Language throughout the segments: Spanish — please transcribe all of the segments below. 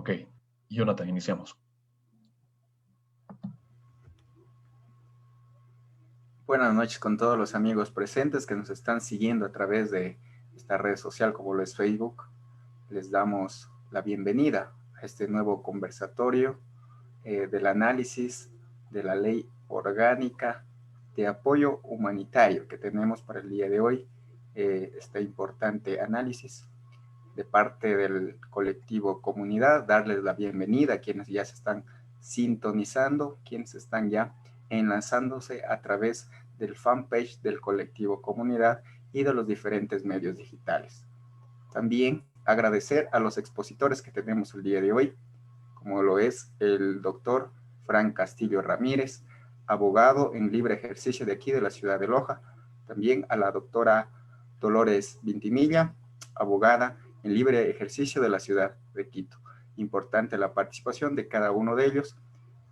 Ok, Jonathan, iniciamos. Buenas noches con todos los amigos presentes que nos están siguiendo a través de esta red social como lo es Facebook. Les damos la bienvenida a este nuevo conversatorio del análisis de la Ley Orgánica de Apoyo Humanitario que tenemos para el día de hoy. Este importante análisis de parte del colectivo Comunidad, darles la bienvenida a quienes ya se están sintonizando, quienes están ya enlazándose a través del fanpage del colectivo Comunidad y de los diferentes medios digitales. También agradecer a los expositores que tenemos el día de hoy, como lo es el doctor Frank Castillo Ramírez, abogado en libre ejercicio de aquí de la ciudad de Loja, también a la doctora Dolores Vintimilla, abogada en libre ejercicio de la ciudad de Quito. Importante la participación de cada uno de ellos.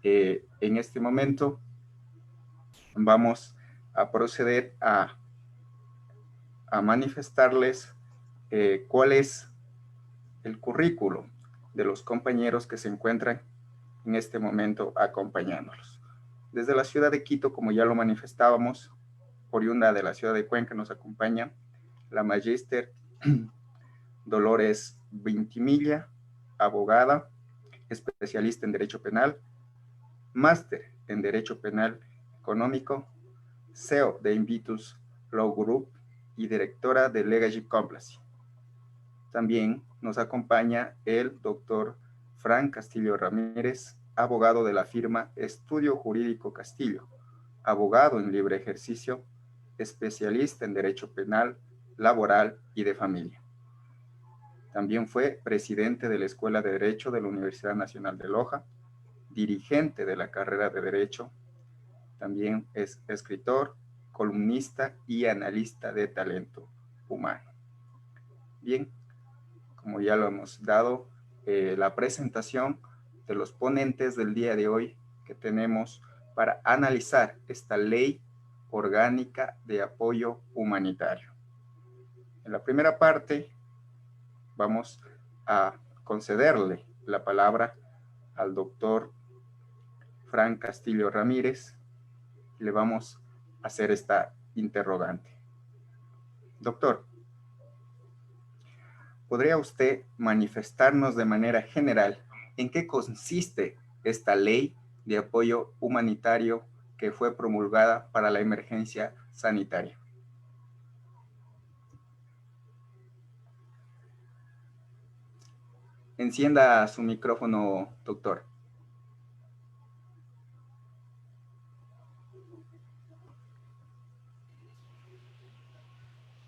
En este momento vamos a proceder a manifestarles cuál es el currículo de los compañeros que se encuentran en este momento acompañándolos. Desde la ciudad de Quito, como ya lo manifestábamos, oriunda de la ciudad de Cuenca, nos acompaña la magíster Dolores Vintimilla, abogada, especialista en Derecho Penal, máster en Derecho Penal Económico, CEO de Invitus Law Group y directora de Legacy Compliance. También nos acompaña el doctor Frank Castillo Ramírez, abogado de la firma Estudio Jurídico Castillo, abogado en libre ejercicio, especialista en Derecho Penal, Laboral y de Familia. También fue presidente de la Escuela de Derecho de la Universidad Nacional de Loja, dirigente de la carrera de Derecho. También es escritor, columnista y analista de talento humano. Bien, como ya lo hemos dado, la presentación de los ponentes del día de hoy que tenemos para analizar esta ley orgánica de apoyo humanitario. En la primera parte vamos a concederle la palabra al doctor Frank Castillo Ramírez y le vamos a hacer esta interrogante. Doctor, ¿podría usted manifestarnos de manera general en qué consiste esta ley de apoyo humanitario que fue promulgada para la emergencia sanitaria? Encienda su micrófono, doctor.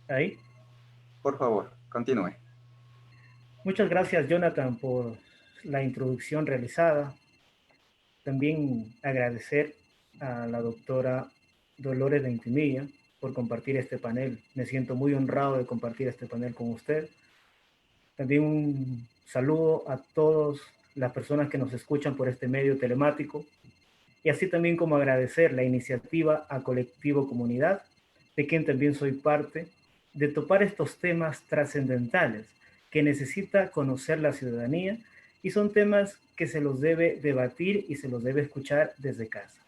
Ahí. Por favor, continúe. Muchas gracias, Jonathan, por la introducción realizada. También agradecer a la doctora Dolores Ventimilla por compartir este panel. Me siento muy honrado de compartir este panel con usted. También un saludo a todas las personas que nos escuchan por este medio telemático. Y así también como agradecer la iniciativa a Colectivo Comunidad, de quien también soy parte, de topar estos temas trascendentales que necesita conocer la ciudadanía y son temas que se los debe debatir y se los debe escuchar desde casa.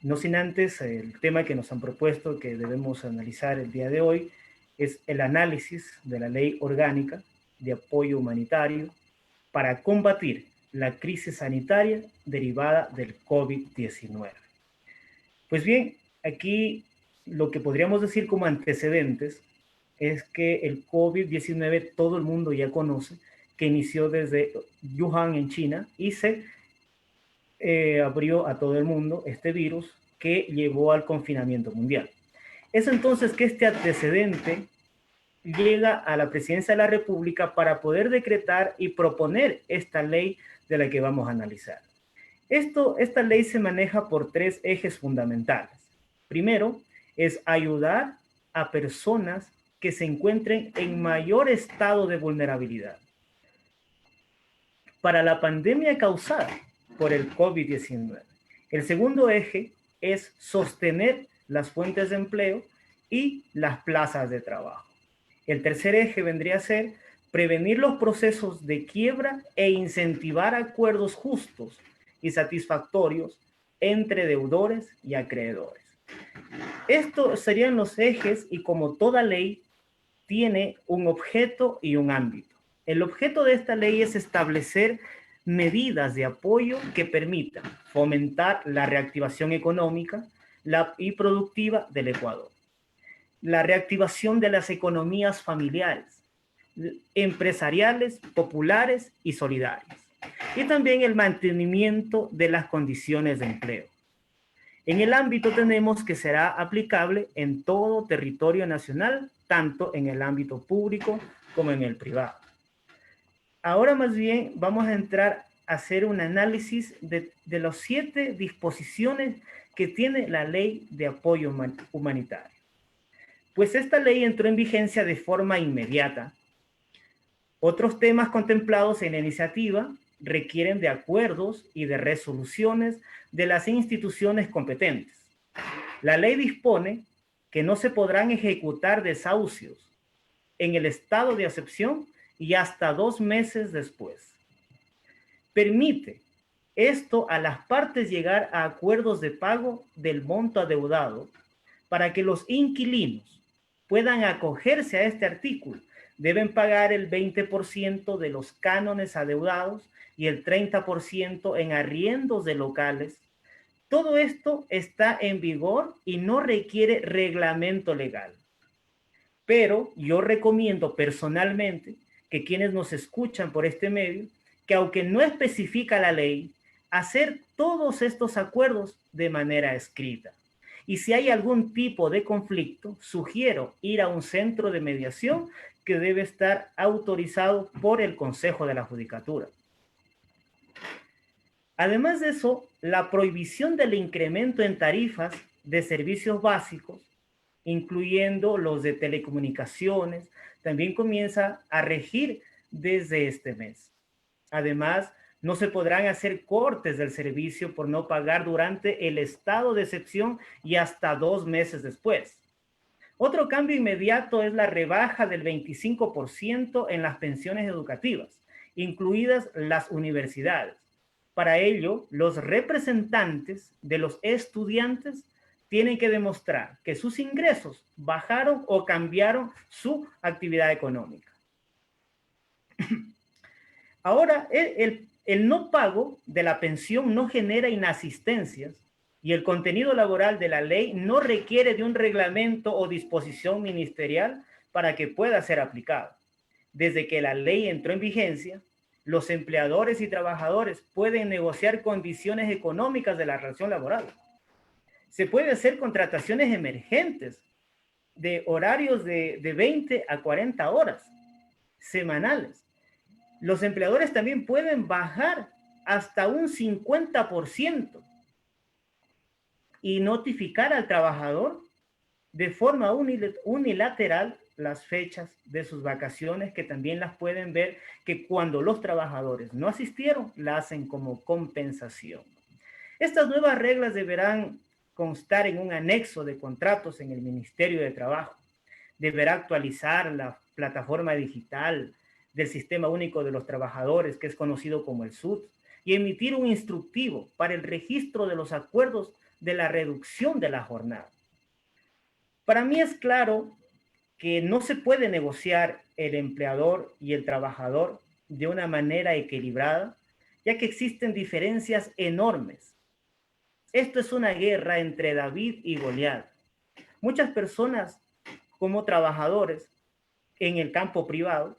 No sin antes, el tema que nos han propuesto que debemos analizar el día de hoy es el análisis de la Ley Orgánica de Apoyo Humanitario para combatir la crisis sanitaria derivada del COVID-19. Pues bien, aquí lo que podríamos decir como antecedentes es que el COVID-19 todo el mundo ya conoce, que inició desde Wuhan en China y se abrió a todo el mundo este virus que llevó al confinamiento mundial. Es entonces que este antecedente llega a la presidencia de la República para poder decretar y proponer esta ley de la que vamos a analizar. Esta ley se maneja por tres ejes fundamentales. Primero, es ayudar a personas que se encuentren en mayor estado de vulnerabilidad. Para la pandemia causada por el COVID-19. El segundo eje es sostener las fuentes de empleo y las plazas de trabajo. El tercer eje vendría a ser prevenir los procesos de quiebra e incentivar acuerdos justos y satisfactorios entre deudores y acreedores. Estos serían los ejes y como toda ley tiene un objeto y un ámbito. El objeto de esta ley es establecer medidas de apoyo que permitan fomentar la reactivación económica y productiva del Ecuador, la reactivación de las economías familiares, empresariales, populares y solidarias, y también el mantenimiento de las condiciones de empleo. En el ámbito tenemos que será aplicable en todo territorio nacional, tanto en el ámbito público como en el privado. Ahora más bien vamos a entrar a hacer un análisis de las 7 disposiciones que tiene la Ley de Apoyo Humanitario. Pues esta ley entró en vigencia de forma inmediata. Otros temas contemplados en la iniciativa requieren de acuerdos y de resoluciones de las instituciones competentes. La ley dispone que no se podrán ejecutar desahucios en el estado de acepción y hasta 2 meses después. Permite esto a las partes llegar a acuerdos de pago del monto adeudado para que los inquilinos puedan acogerse a este artículo. Deben pagar el 20% de los cánones adeudados y el 30% en arriendos de locales. Todo esto está en vigor y no requiere reglamento legal. Pero yo recomiendo personalmente que quienes nos escuchan por este medio, que aunque no especifica la ley, hacer todos estos acuerdos de manera escrita. Y si hay algún tipo de conflicto, sugiero ir a un centro de mediación que debe estar autorizado por el Consejo de la Judicatura. Además de eso, la prohibición del incremento en tarifas de servicios básicos, incluyendo los de telecomunicaciones, también comienza a regir desde este mes. Además, no se podrán hacer cortes del servicio por no pagar durante el estado de excepción y hasta 2 meses después. Otro cambio inmediato es la rebaja del 25% en las pensiones educativas, incluidas las universidades. Para ello, los representantes de los estudiantes tienen que demostrar que sus ingresos bajaron o cambiaron su actividad económica. Ahora, el no pago de la pensión no genera inasistencias y el contenido laboral de la ley no requiere de un reglamento o disposición ministerial para que pueda ser aplicado. Desde que la ley entró en vigencia, los empleadores y trabajadores pueden negociar condiciones económicas de la relación laboral. Se puede hacer contrataciones emergentes de horarios de 20 a 40 horas semanales. Los empleadores también pueden bajar hasta un 50% y notificar al trabajador de forma unilateral las fechas de sus vacaciones, que también las pueden ver que cuando los trabajadores no asistieron, la hacen como compensación. Estas nuevas reglas deberán constar en un anexo de contratos en el Ministerio de Trabajo. Deberá actualizar la plataforma digital del Sistema Único de los Trabajadores, que es conocido como el SUT, y emitir un instructivo para el registro de los acuerdos de la reducción de la jornada. Para mí es claro que no se puede negociar el empleador y el trabajador de una manera equilibrada, ya que existen diferencias enormes. Esto es una guerra entre David y Goliat. Muchas personas, como trabajadores en el campo privado,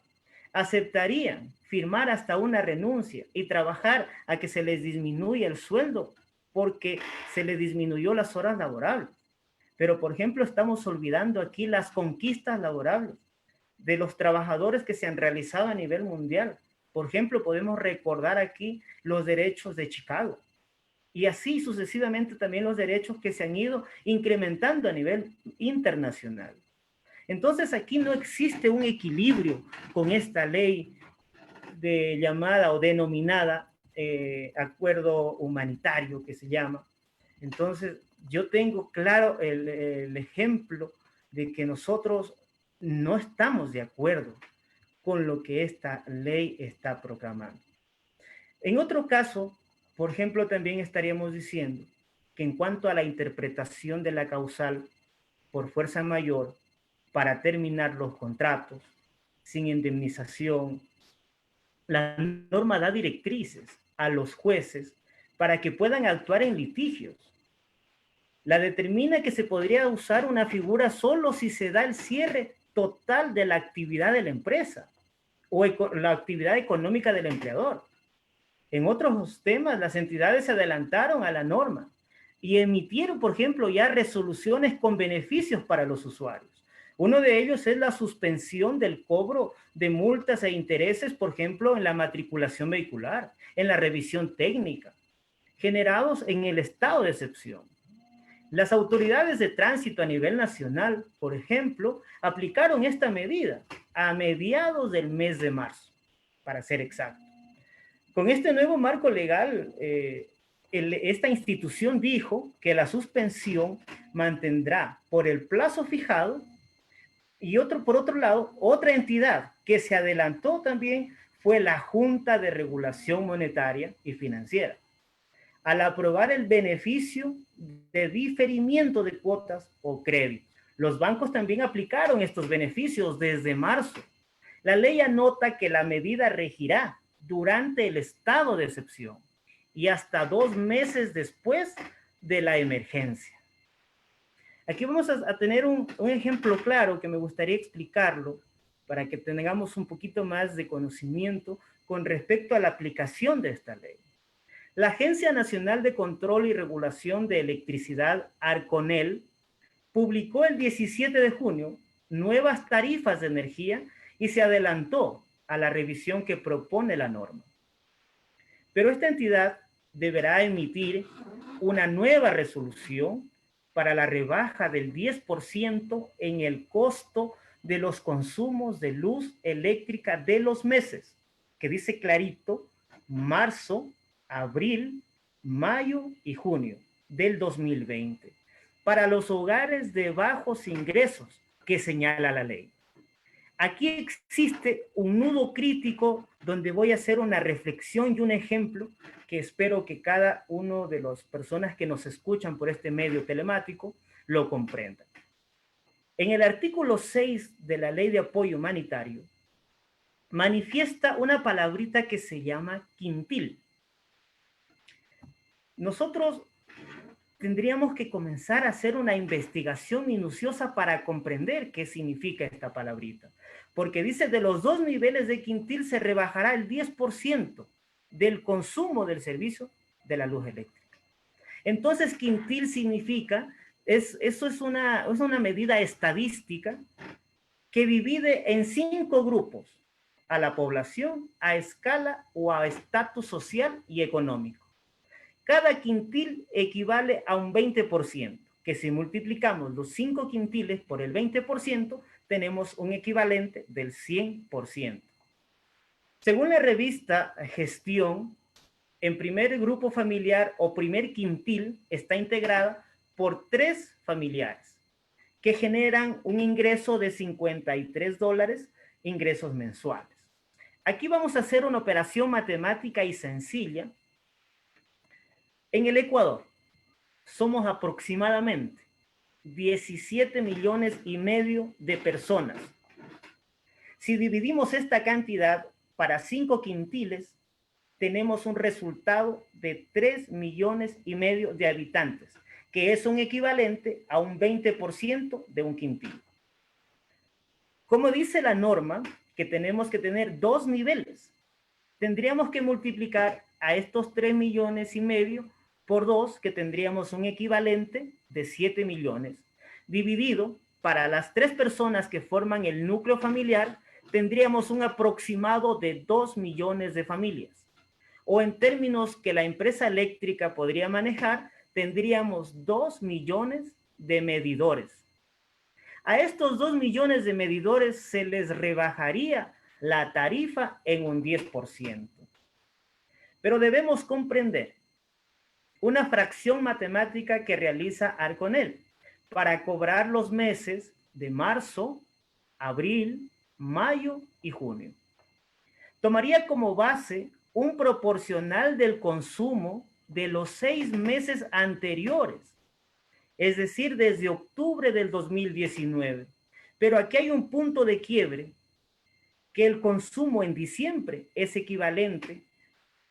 aceptarían firmar hasta una renuncia y trabajar a que se les disminuya el sueldo porque se les disminuyó las horas laborables. Pero, por ejemplo, estamos olvidando aquí las conquistas laborales de los trabajadores que se han realizado a nivel mundial. Por ejemplo, podemos recordar aquí los derechos de Chicago y así sucesivamente también los derechos que se han ido incrementando a nivel internacional. Entonces, aquí no existe un equilibrio con esta ley llamada o denominada acuerdo humanitario que se llama. Entonces, yo tengo claro el ejemplo de que nosotros no estamos de acuerdo con lo que esta ley está proclamando. En otro caso, por ejemplo, también estaríamos diciendo que en cuanto a la interpretación de la causal por fuerza mayor para terminar los contratos sin indemnización, la norma da directrices a los jueces para que puedan actuar en litigios. La determina que se podría usar una figura solo si se da el cierre total de la actividad de la empresa o la actividad económica del empleador. En otros temas, las entidades se adelantaron a la norma y emitieron, por ejemplo, ya resoluciones con beneficios para los usuarios. Uno de ellos es la suspensión del cobro de multas e intereses, por ejemplo, en la matriculación vehicular, en la revisión técnica, generados en el estado de excepción. Las autoridades de tránsito a nivel nacional, por ejemplo, aplicaron esta medida a mediados del mes de marzo, para ser exacto. Con este nuevo marco legal, esta institución dijo que la suspensión mantendrá por el plazo fijado y por otro lado, otra entidad que se adelantó también fue la Junta de Regulación Monetaria y Financiera. Al aprobar el beneficio de diferimiento de cuotas o crédito. Los bancos también aplicaron estos beneficios desde marzo. La ley anota que la medida regirá durante el estado de excepción y hasta 2 meses después de la emergencia. Aquí vamos a tener un ejemplo claro que me gustaría explicarlo para que tengamos un poquito más de conocimiento con respecto a la aplicación de esta ley. La Agencia Nacional de Control y Regulación de Electricidad, ARCONEL, publicó el 17 de junio nuevas tarifas de energía y se adelantó a la revisión que propone la norma. Pero esta entidad deberá emitir una nueva resolución para la rebaja del 10% en el costo de los consumos de luz eléctrica de los meses, que dice clarito, marzo, abril, mayo y junio del 2020, para los hogares de bajos ingresos que señala la ley. Aquí existe un nudo crítico donde voy a hacer una reflexión y un ejemplo que espero que cada uno de las personas que nos escuchan por este medio telemático lo comprenda. En el artículo 6 de la Ley de Apoyo Humanitario, manifiesta una palabrita que se llama quintil. Nosotros tendríamos que comenzar a hacer una investigación minuciosa para comprender qué significa esta palabrita. Porque dice, de los 2 niveles de quintil se rebajará el 10% del consumo del servicio de la luz eléctrica. Entonces, quintil significa, eso es una medida estadística que divide en 5 grupos a la población a escala o a estatus social y económico. Cada quintil equivale a un 20%, que si multiplicamos los 5 quintiles por el 20%, tenemos un equivalente del 100%. Según la revista Gestión, en primer grupo familiar o primer quintil está integrada por 3 familiares que generan un ingreso de $53 ingresos mensuales. Aquí vamos a hacer una operación matemática y sencilla. En el Ecuador somos aproximadamente 17,5 millones de personas. Si dividimos esta cantidad para 5 quintiles, tenemos un resultado de 3,5 millones de habitantes, que es un equivalente a un 20% de un quintil. Como dice la norma, que tenemos que tener 2 niveles, tendríamos que multiplicar a estos 3,5 millones por 2, que tendríamos un equivalente de 7 millones, dividido para las 3 personas que forman el núcleo familiar, tendríamos un aproximado de 2 millones de familias. O en términos que la empresa eléctrica podría manejar, tendríamos 2 millones de medidores. A estos 2 millones de medidores se les rebajaría la tarifa en un 10%. Pero debemos comprender una fracción matemática que realiza ARCONEL para cobrar los meses de marzo, abril, mayo y junio. Tomaría como base un proporcional del consumo de los 6 meses anteriores, es decir, desde octubre del 2019. Pero aquí hay un punto de quiebre, que el consumo en diciembre es equivalente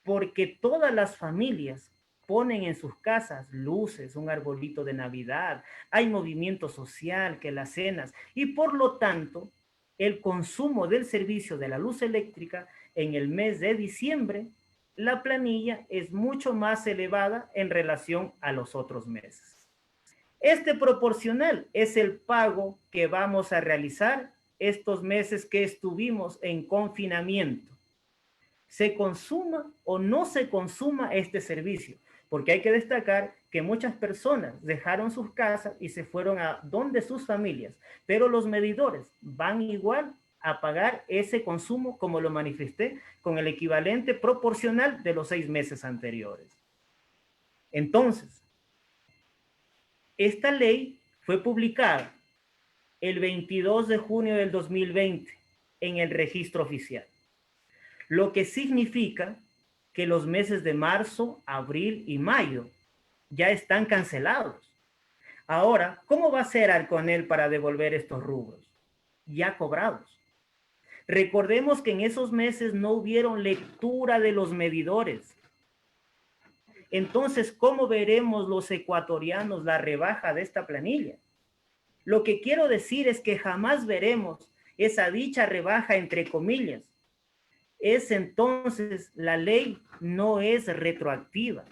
porque todas las familias ponen en sus casas luces, un arbolito de Navidad, hay movimiento social, que las cenas, y por lo tanto, el consumo del servicio de la luz eléctrica en el mes de diciembre, la planilla es mucho más elevada en relación a los otros meses. Este proporcional es el pago que vamos a realizar estos meses que estuvimos en confinamiento. Se consuma o no se consuma este servicio, porque hay que destacar que muchas personas dejaron sus casas y se fueron a donde sus familias, pero los medidores van igual a pagar ese consumo, como lo manifesté, con el equivalente proporcional de los 6 meses anteriores. Entonces, esta ley fue publicada el 22 de junio del 2020 en el registro oficial, lo que significa que los meses de marzo, abril y mayo ya están cancelados. Ahora, ¿cómo va a ser Arconel para devolver estos rubros? Ya cobrados. Recordemos que en esos meses no hubieron lectura de los medidores. Entonces, ¿cómo veremos los ecuatorianos la rebaja de esta planilla? Lo que quiero decir es que jamás veremos esa dicha rebaja entre comillas. Es entonces la ley no es retroactiva.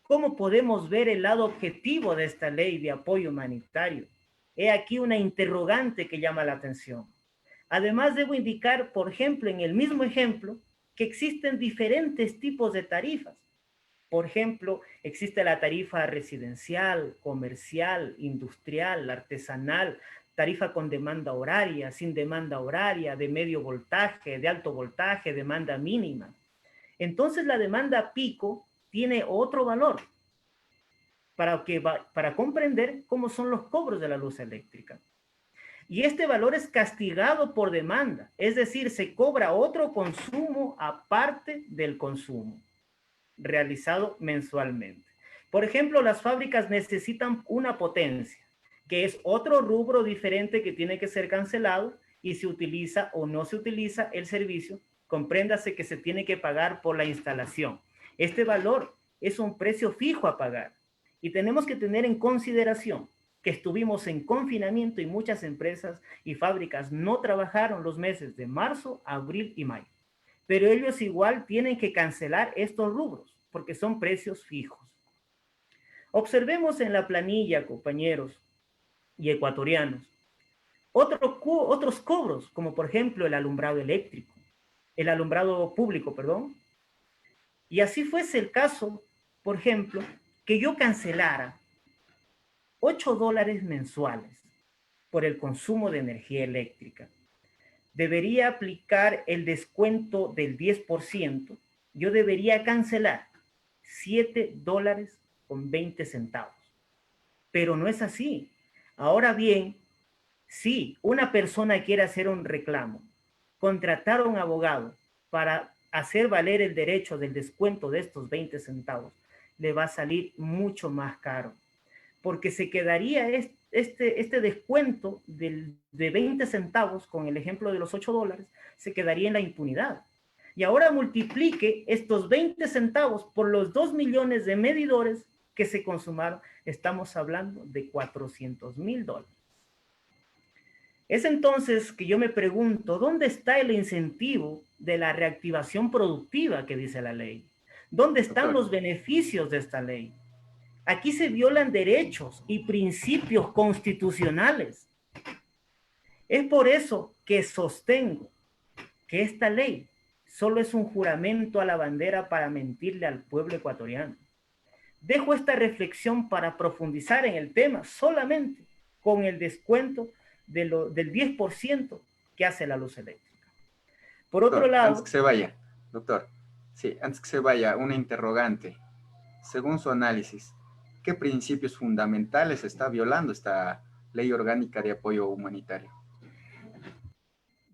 ¿Cómo podemos ver el lado objetivo de esta ley de apoyo humanitario? He aquí una interrogante que llama la atención. Además, debo indicar, por ejemplo, en el mismo ejemplo, que existen diferentes tipos de tarifas. Por ejemplo, existe la tarifa residencial, comercial, industrial, artesanal, tarifa con demanda horaria, sin demanda horaria, de medio voltaje, de alto voltaje, demanda mínima. Entonces, la demanda pico tiene otro valor para comprender cómo son los cobros de la luz eléctrica. Y este valor es castigado por demanda, es decir, se cobra otro consumo aparte del consumo realizado mensualmente. Por ejemplo, las fábricas necesitan una potencia, que es otro rubro diferente que tiene que ser cancelado, y se utiliza o no se utiliza el servicio, compréndase que se tiene que pagar por la instalación. Este valor es un precio fijo a pagar, y tenemos que tener en consideración que estuvimos en confinamiento y muchas empresas y fábricas no trabajaron los meses de marzo, abril y mayo. Pero ellos igual tienen que cancelar estos rubros porque son precios fijos. Observemos en la planilla, compañeros y ecuatorianos, otros cobros, como por ejemplo el alumbrado eléctrico, el alumbrado público, perdón. Y así fuese el caso, por ejemplo, que yo cancelara $8 mensuales por el consumo de energía eléctrica. Debería aplicar el descuento del 10%, yo debería cancelar $7.20. Pero no es así. Ahora bien, si una persona quiere hacer un reclamo, contratar a un abogado para hacer valer el derecho del descuento de estos 20 centavos, le va a salir mucho más caro, porque se quedaría este descuento de 20 centavos, con el ejemplo de los $8, se quedaría en la impunidad. Y ahora multiplique estos 20 centavos por los 2 millones de medidores que se consumaron, estamos hablando de $400,000. Es entonces que yo me pregunto, ¿dónde está el incentivo de la reactivación productiva que dice la ley? ¿Dónde están los beneficios de esta ley? Aquí se violan derechos y principios constitucionales. Es por eso que sostengo que esta ley solo es un juramento a la bandera para mentirle al pueblo ecuatoriano. Dejo esta reflexión para profundizar en el tema solamente con el descuento del 10% que hace la luz eléctrica. Por otro lado... Antes que se vaya, doctor, sí, antes que se vaya, una interrogante. Según su análisis, ¿qué principios fundamentales está violando esta ley orgánica de apoyo humanitario?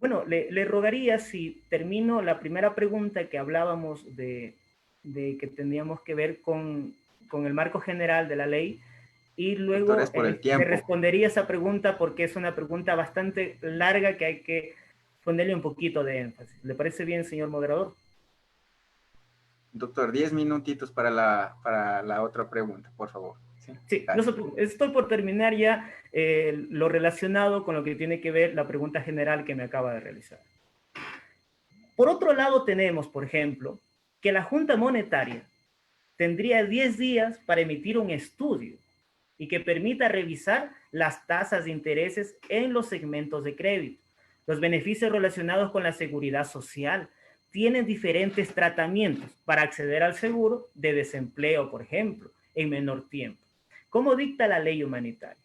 Bueno, le rogaría si termino la primera pregunta que hablábamos de que tendríamos que ver con el marco general de la ley, y Doctor, luego es por el le tiempo. respondería esa pregunta porque es una pregunta bastante larga que hay que ponerle un poquito de énfasis. ¿Le parece bien, señor moderador? Doctor, 10 minutitos para la otra pregunta, por favor. Sí, Sí, no gracias. estoy por terminar ya lo relacionado con lo que tiene que ver la pregunta general que me acaba de realizar. Por otro lado tenemos, por ejemplo, que la Junta Monetaria tendría 10 días para emitir un estudio y que permita revisar las tasas de intereses en los segmentos de crédito. Los beneficios relacionados con la seguridad social tienen diferentes tratamientos para acceder al seguro de desempleo, por ejemplo, en menor tiempo. ¿Cómo dicta la ley humanitaria?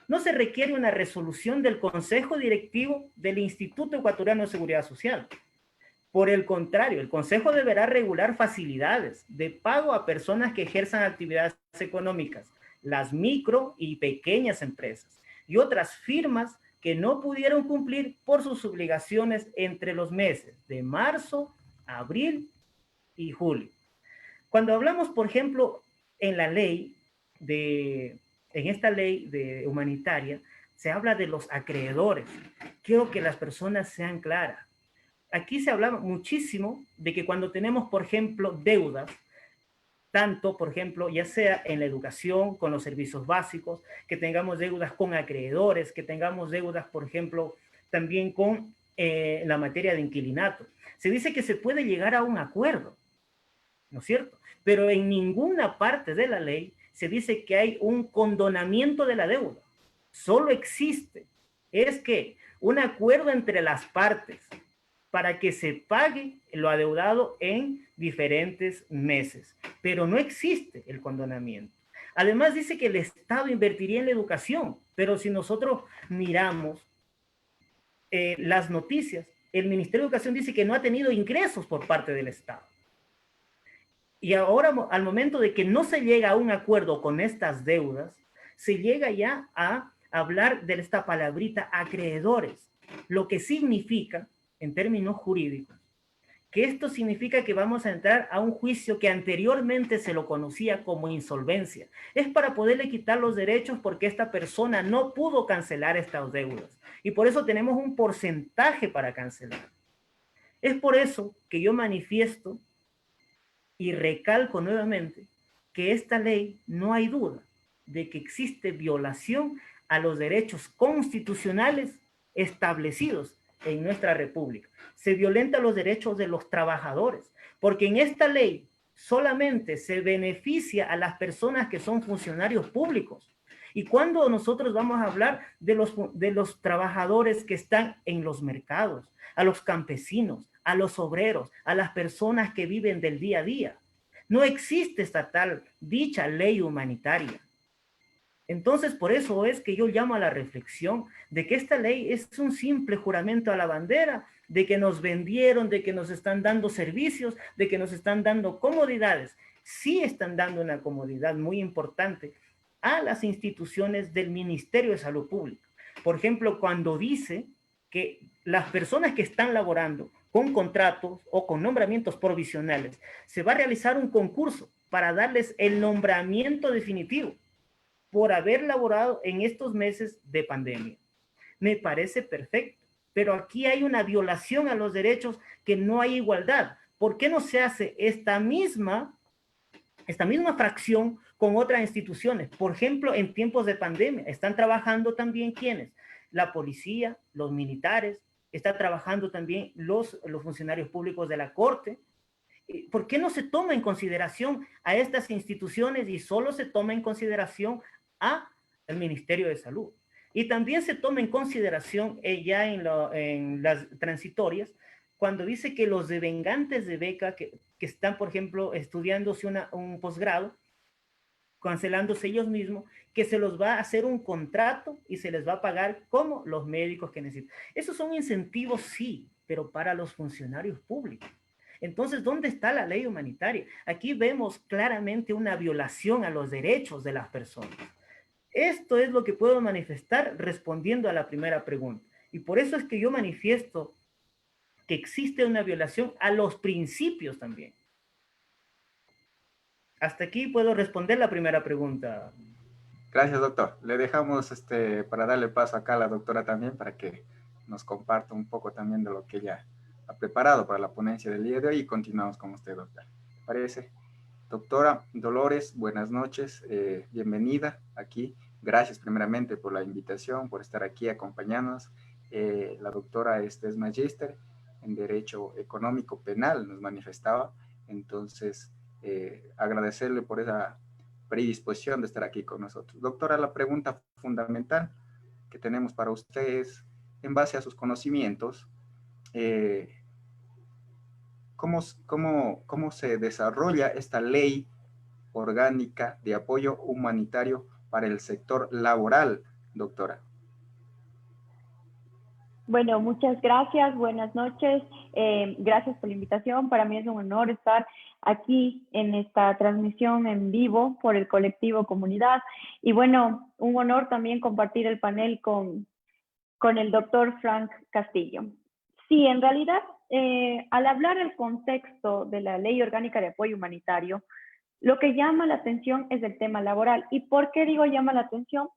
No se requiere una resolución del Consejo Directivo del Instituto Ecuatoriano de Seguridad Social. Por el contrario, el Consejo deberá regular facilidades de pago a personas que ejerzan actividades económicas, las micro y pequeñas empresas y otras firmas que no pudieron cumplir por sus obligaciones entre los meses de marzo, abril y julio. Cuando hablamos, por ejemplo, en la ley en esta ley humanitaria, se habla de los acreedores. Quiero que las personas sean claras. Aquí se habla muchísimo de que cuando tenemos, por ejemplo, deudas, tanto, por ejemplo, ya sea en la educación, con los servicios básicos, que tengamos deudas con acreedores, que tengamos deudas, por ejemplo, también con la materia de inquilinato. Se dice que se puede llegar a un acuerdo, ¿no es cierto? Pero en ninguna parte de la ley se dice que hay un condonamiento de la deuda. Solo existe, es que un acuerdo entre las partes para que se pague lo adeudado en diferentes meses, pero no existe el condonamiento. Además dice que el Estado invertiría en la educación, pero si nosotros miramos las noticias, el Ministerio de Educación dice que no ha tenido ingresos por parte del Estado. Y ahora, al momento de que no se llega a un acuerdo con estas deudas, se llega ya a hablar de esta palabrita acreedores, lo que significa, en términos jurídicos, que esto significa que vamos a entrar a un juicio que anteriormente se lo conocía como insolvencia. Es para poderle quitar los derechos porque esta persona no pudo cancelar estas deudas. Y por eso tenemos un porcentaje para cancelar. Es por eso que yo manifiesto y recalco nuevamente que esta ley no hay duda de que existe violación a los derechos constitucionales establecidos en nuestra república. Se violentan los derechos de los trabajadores, porque en esta ley solamente se beneficia a las personas que son funcionarios públicos. Y cuando nosotros vamos a hablar de los trabajadores que están en los mercados, a los campesinos, a los obreros, a las personas que viven del día a día, no existe esta tal dicha ley humanitaria. Entonces, por eso es que yo llamo a la reflexión de que esta ley es un simple juramento a la bandera, de que nos vendieron, de que nos están dando servicios, de que nos están dando comodidades. Sí están dando una comodidad muy importante a las instituciones del Ministerio de Salud Pública. Por ejemplo, cuando dice que las personas que están laborando con contratos o con nombramientos provisionales, se va a realizar un concurso para darles el nombramiento definitivo por haber laborado en estos meses de pandemia. Me parece perfecto, pero aquí hay una violación a los derechos, que no hay igualdad. ¿Por qué no se hace esta misma fracción con otras instituciones? Por ejemplo, en tiempos de pandemia, están trabajando también ¿quiénes? La policía, los militares, está trabajando también los funcionarios públicos de la Corte. ¿Por qué no se toma en consideración a estas instituciones y solo se toma en consideración al Ministerio de Salud? Y también se toma en consideración ya en las transitorias, cuando dice que los devengantes de beca que están, por ejemplo, estudiándose un posgrado, cancelándose ellos mismos, que se los va a hacer un contrato y se les va a pagar como los médicos que necesitan. Esos son incentivos, sí, pero para los funcionarios públicos. Entonces, ¿dónde está la ley humanitaria? Aquí vemos claramente una violación a los derechos de las personas. Esto es lo que puedo manifestar respondiendo a la primera pregunta. Y por eso es que yo manifiesto que existe una violación a los principios también. Hasta aquí puedo responder la primera pregunta. Gracias, doctor. Le dejamos para darle paso acá a la doctora también para que nos comparta un poco también de lo que ella ha preparado para la ponencia del día de hoy y continuamos con usted, doctor. ¿Le parece? Doctora Dolores, buenas noches, bienvenida aquí. Gracias primeramente por la invitación, por estar aquí acompañándonos. La doctora es magíster en Derecho Económico Penal, nos manifestaba. Entonces, agradecerle por esa predisposición de estar aquí con nosotros. Doctora, la pregunta fundamental que tenemos para usted es, en base a sus conocimientos, ¿cómo se desarrolla esta ley orgánica de apoyo humanitario para el sector laboral, doctora? Bueno, muchas gracias, buenas noches, gracias por la invitación. Para mí es un honor estar aquí en esta transmisión en vivo por el colectivo Comunidad. Y bueno, un honor también compartir el panel con el doctor Frank Castillo. Sí, en realidad, al hablar del contexto de la Ley Orgánica de Apoyo Humanitario, lo que llama la atención es el tema laboral. ¿Y por qué digo llama la atención?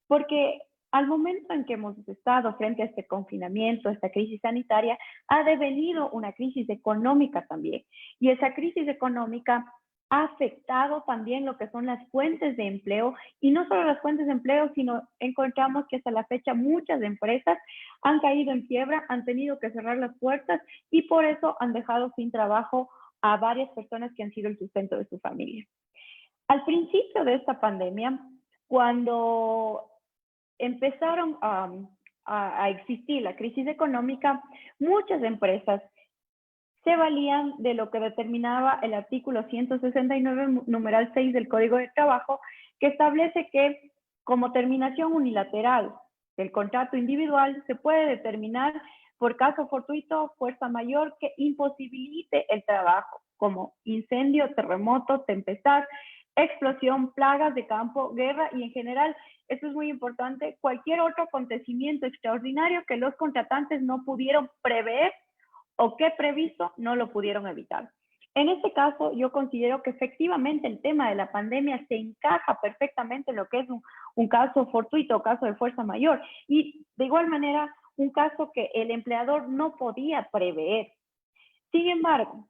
Porque al momento en que hemos estado frente a este confinamiento, a esta crisis sanitaria, ha devenido una crisis económica también. Y esa crisis económica ha afectado también lo que son las fuentes de empleo, y no solo las fuentes de empleo, sino encontramos que hasta la fecha muchas empresas han caído en quiebra, han tenido que cerrar las puertas y por eso han dejado sin trabajo a varias personas que han sido el sustento de su familia. Al principio de esta pandemia, cuando empezaron a existir la crisis económica, muchas empresas se valían de lo que determinaba el artículo 169, numeral 6 del Código de Trabajo, que establece que como terminación unilateral del contrato individual se puede determinar por caso fortuito, fuerza mayor que imposibilite el trabajo, como incendio, terremoto, tempestad, explosión, plagas de campo, guerra y en general, esto es muy importante, cualquier otro acontecimiento extraordinario que los contratantes no pudieron prever o que previsto no lo pudieron evitar. En este caso, yo considero que efectivamente el tema de la pandemia se encaja perfectamente en lo que es un caso fortuito o caso de fuerza mayor. Y de igual manera, un caso que el empleador no podía prever. Sin embargo,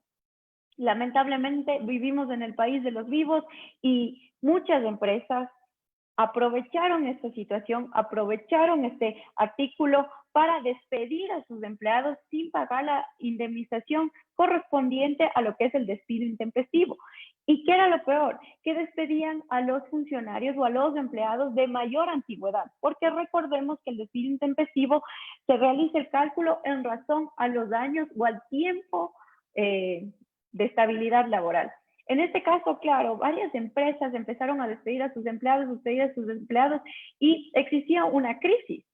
lamentablemente vivimos en el país de los vivos y muchas empresas aprovecharon esta situación, aprovecharon este artículo para despedir a sus empleados sin pagar la indemnización correspondiente a lo que es el despido intempestivo. ¿Y qué era lo peor? Que despedían a los funcionarios o a los empleados de mayor antigüedad, porque recordemos que el despido intempestivo se realiza el cálculo en razón a los años o al tiempo de estabilidad laboral. En este caso, claro, varias empresas empezaron a despedir a sus empleados, y existía una crisis.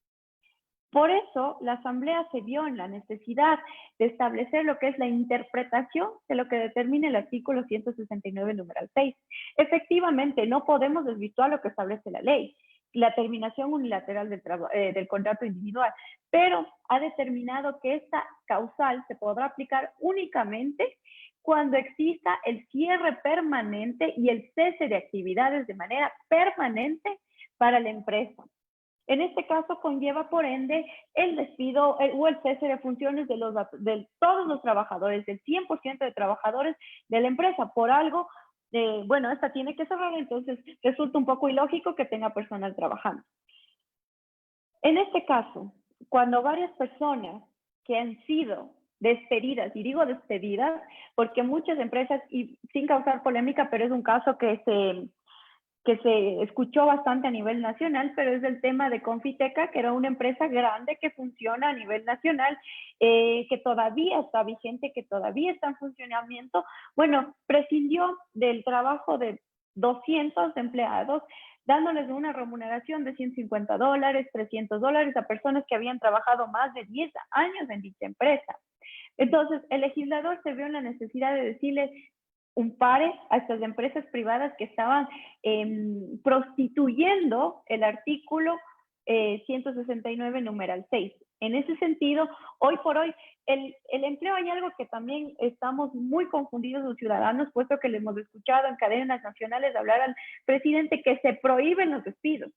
Por eso, la Asamblea se vio en la necesidad de establecer lo que es la interpretación de lo que determina el artículo 169, numeral 6. Efectivamente, no podemos desvirtuar lo que establece la ley, la terminación unilateral del contrato individual, pero ha determinado que esta causal se podrá aplicar únicamente cuando exista el cierre permanente y el cese de actividades de manera permanente para la empresa. En este caso conlleva, por ende, el despido o el cese de funciones de todos los trabajadores, del 100% de trabajadores de la empresa. Por algo, bueno, esta tiene que cerrar, entonces resulta un poco ilógico que tenga personal trabajando. En este caso, cuando varias personas que han sido despedidas, y digo despedidas porque muchas empresas, y sin causar polémica, pero es un caso que se escuchó bastante a nivel nacional, pero es el tema de Confiteca, que era una empresa grande que funciona a nivel nacional, que todavía está vigente, que todavía está en funcionamiento. Bueno, prescindió del trabajo de 200 empleados, dándoles una remuneración de $150, $300 a personas que habían trabajado más de 10 años en dicha empresa. Entonces, el legislador se vio en la necesidad de decirle un pare a estas empresas privadas que estaban prostituyendo el artículo 169, numeral 6. En ese sentido, hoy por hoy, el empleo, hay algo que también estamos muy confundidos los ciudadanos, puesto que le hemos escuchado en cadenas nacionales hablar al presidente que se prohíben los despidos.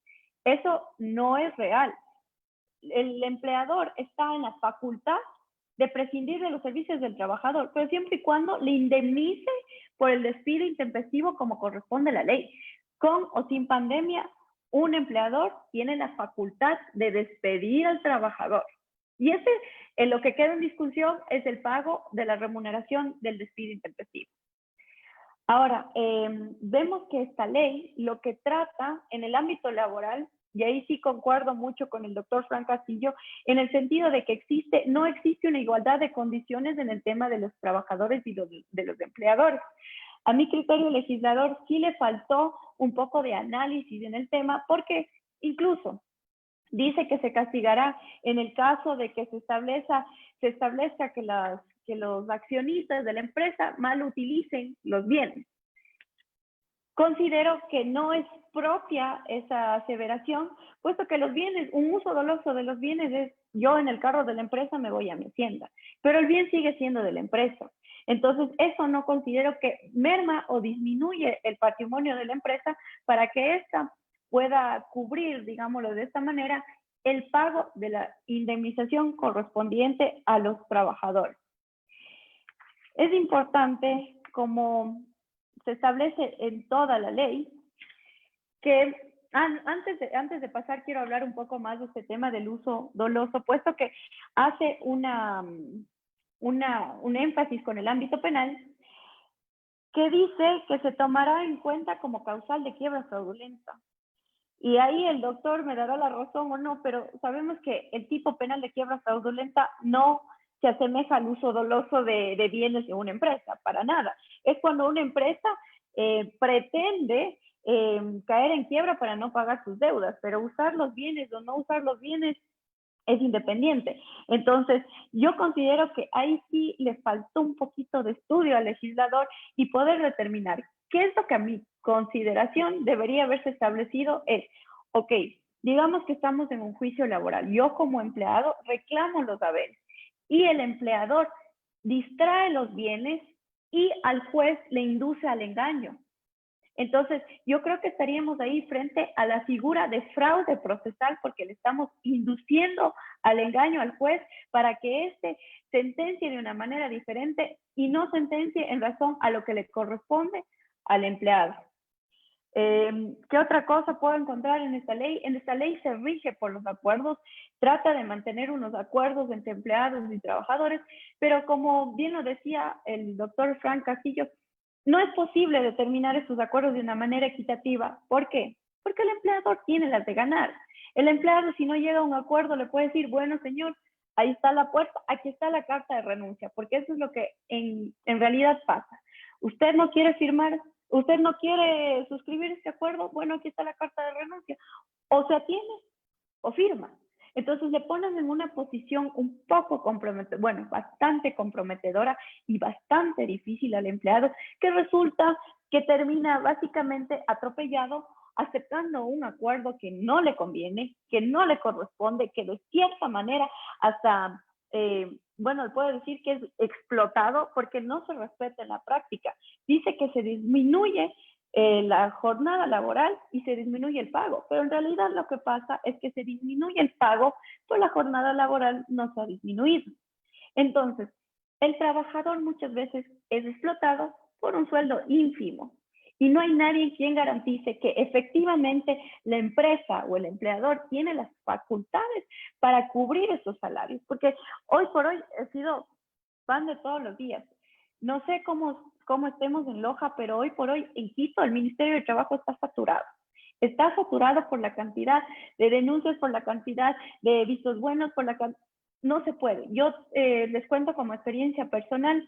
Eso no es real. El empleador está en la facultad de prescindir de los servicios del trabajador, pero siempre y cuando le indemnice por el despido intempestivo como corresponde a la ley. Con o sin pandemia, un empleador tiene la facultad de despedir al trabajador. Y ese, en lo que queda en discusión, es el pago de la remuneración del despido intempestivo. Ahora, vemos que esta ley lo que trata en el ámbito laboral, y ahí sí concuerdo mucho con el doctor Frank Castillo, en el sentido de que no existe una igualdad de condiciones en el tema de los trabajadores y de los empleadores. A mi criterio legislador sí le faltó un poco de análisis en el tema, porque incluso dice que se castigará en el caso de que se establezca que los accionistas de la empresa mal utilicen los bienes. Considero que no es propia esa aseveración, puesto que los bienes, un uso doloso de los bienes es: yo en el carro de la empresa me voy a mi hacienda, pero el bien sigue siendo de la empresa. Entonces, eso no considero que merma o disminuye el patrimonio de la empresa para que ésta pueda cubrir, digámoslo de esta manera, el pago de la indemnización correspondiente a los trabajadores. Es importante, como se establece en toda la ley, que antes de pasar quiero hablar un poco más de este tema del uso doloso, puesto que hace un énfasis con el ámbito penal, que dice que se tomará en cuenta como causal de quiebra fraudulenta. Y ahí el doctor me dará la razón o no, pero sabemos que el tipo penal de quiebra fraudulenta no se asemeja al uso doloso de bienes de una empresa, para nada. Es cuando una empresa pretende caer en quiebra para no pagar sus deudas, pero usar los bienes o no usar los bienes es independiente. Entonces, yo considero que ahí sí le faltó un poquito de estudio al legislador y poder determinar qué es lo que a mi consideración debería haberse establecido. Es, ok, digamos que estamos en un juicio laboral. Yo como empleado reclamo los haberes y el empleador distrae los bienes y al juez le induce al engaño. Entonces, yo creo que estaríamos ahí frente a la figura de fraude procesal, porque le estamos induciendo al engaño al juez para que éste sentencie de una manera diferente y no sentencie en razón a lo que le corresponde al empleado. ¿Qué otra cosa puedo encontrar en esta ley? En esta ley se rige por los acuerdos, trata de mantener unos acuerdos entre empleados y trabajadores, pero como bien lo decía el doctor Frank Castillo, no es posible determinar estos acuerdos de una manera equitativa. ¿Por qué? Porque el empleador tiene las de ganar. El empleado, si no llega a un acuerdo, le puede decir: bueno, señor, ahí está la puerta, aquí está la carta de renuncia, porque eso es lo que en realidad pasa. Usted no quiere firmar, usted no quiere suscribir este acuerdo, bueno, aquí está la carta de renuncia. O se atiene o firma. Entonces le ponen en una posición un poco comprometedora, bueno, bastante comprometedora y bastante difícil al empleado, que resulta que termina básicamente atropellado, aceptando un acuerdo que no le conviene, que no le corresponde, que de cierta manera hasta, bueno, puedo decir que es explotado porque no se respeta en la práctica. Dice que se disminuye la jornada laboral y se disminuye el pago, pero en realidad lo que pasa es que se disminuye el pago, pues la jornada laboral no se ha disminuido. Entonces, el trabajador muchas veces es explotado por un sueldo ínfimo y no hay nadie quien garantice que efectivamente la empresa o el empleador tiene las facultades para cubrir esos salarios, porque hoy por hoy ha sido pan de todos los días. No sé cómo estemos en Loja, pero hoy por hoy en Quito el Ministerio de Trabajo está saturado. Está saturado por la cantidad de denuncias, por la cantidad de vistos buenos, no se puede. Yo les cuento como experiencia personal,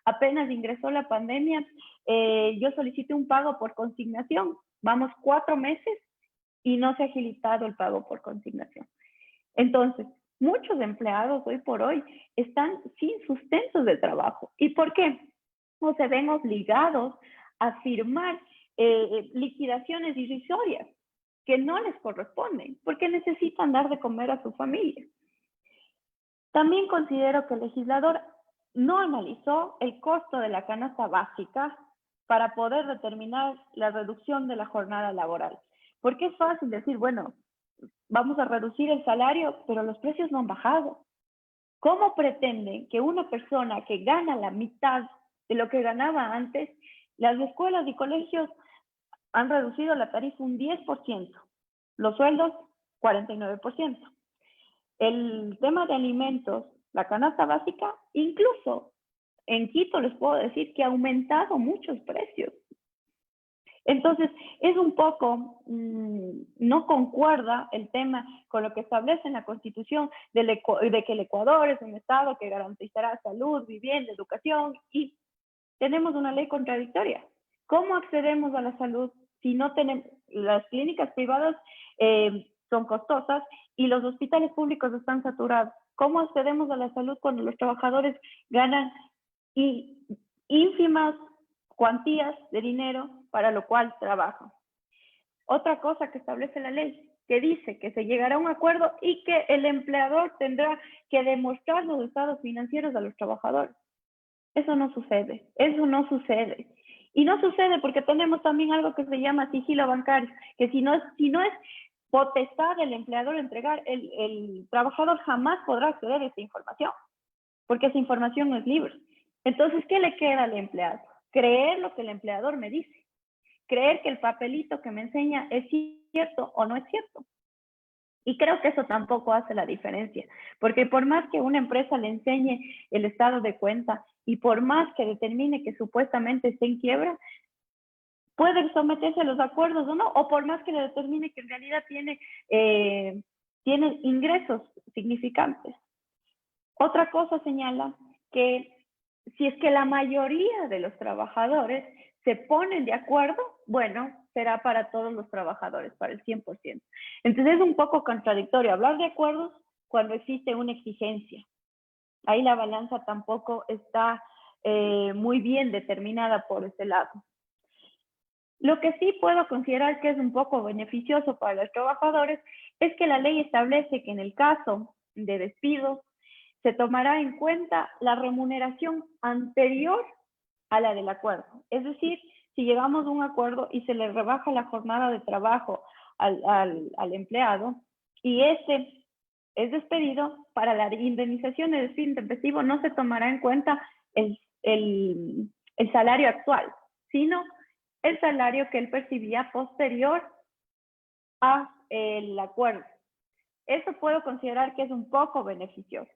apenas ingresó la pandemia, yo solicité un pago por consignación. Vamos 4 meses y no se ha agilizado el pago por consignación. Entonces, muchos empleados hoy por hoy están sin sustentos de trabajo. ¿Y por qué? O se ven obligados a firmar liquidaciones irrisorias, que no les corresponden, porque necesitan dar de comer a su familia. También considero que el legislador no analizó el costo de la canasta básica para poder determinar la reducción de la jornada laboral. Porque es fácil decir, bueno, vamos a reducir el salario, pero los precios no han bajado. ¿Cómo pretenden que una persona que gana la mitad de lo que ganaba antes, las escuelas y colegios han reducido la tarifa un 10%, los sueldos 49%? El tema de alimentos, la canasta básica, incluso en Quito les puedo decir que ha aumentado muchos precios. Entonces, es un poco, no concuerda el tema con lo que establece en la Constitución de que el Ecuador es un Estado que garantizará salud, vivienda, educación, y tenemos una ley contradictoria. ¿Cómo accedemos a la salud si no tenemos, las clínicas privadas son costosas y los hospitales públicos están saturados? ¿Cómo accedemos a la salud cuando los trabajadores ganan ínfimas cuantías de dinero para lo cual trabajan? Otra cosa que establece la ley, que dice que se llegará a un acuerdo y que el empleador tendrá que demostrar los estados financieros a los trabajadores. Eso no sucede, eso no sucede. Y no sucede porque tenemos también algo que se llama sigilo bancario, que si no es potestad del empleador entregar, el trabajador jamás podrá acceder a esa información, porque esa información no es libre. Entonces, ¿qué le queda al empleado? Creer lo que el empleador me dice, creer que el papelito que me enseña es cierto o no es cierto. Y creo que eso tampoco hace la diferencia, porque por más que una empresa le enseñe el estado de cuenta y por más que determine que supuestamente esté en quiebra, puede someterse a los acuerdos o no, o por más que le determine que en realidad tiene ingresos significantes. Otra cosa señala que si es que la mayoría de los trabajadores se ponen de acuerdo, bueno, será para todos los trabajadores, para el 100%. Entonces es un poco contradictorio hablar de acuerdos cuando existe una exigencia. Ahí la balanza tampoco está muy bien determinada por ese lado. Lo que sí puedo considerar que es un poco beneficioso para los trabajadores es que la ley establece que en el caso de despido se tomará en cuenta la remuneración anterior a la del acuerdo. Es decir, si llegamos a un acuerdo y se le rebaja la jornada de trabajo al empleado y ese es despedido, para la indemnización de despido intempestivo no se tomará en cuenta el salario actual, sino el salario que él percibía posterior a el acuerdo. Eso puedo considerar que es un poco beneficioso.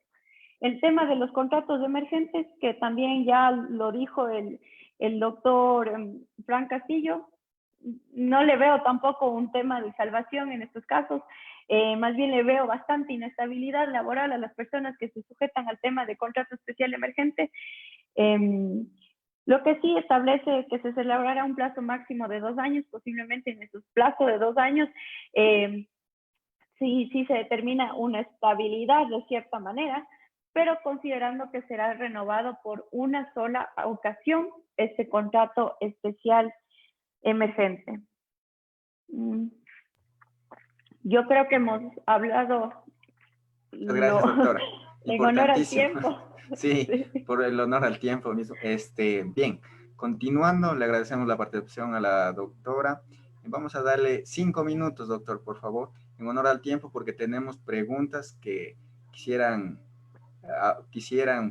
El tema de los contratos emergentes, que también ya lo dijo el doctor Frank Castillo, no le veo tampoco un tema de salvación en estos casos, más bien le veo bastante inestabilidad laboral a las personas que se sujetan al tema de contrato especial emergente. Lo que sí establece que se celebrará un plazo máximo de 2 años, posiblemente en esos plazos de 2 años, sí se determina una estabilidad de cierta manera, pero considerando que será renovado por una sola ocasión este contrato especial emergente. Yo creo que hemos hablado Muchas gracias, doctora. en honor al tiempo. Sí, por el honor al tiempo mismo. Bien, continuando, le agradecemos la participación a la doctora. Vamos a darle 5 minutos, doctor, por favor, en honor al tiempo, porque tenemos preguntas que quisieran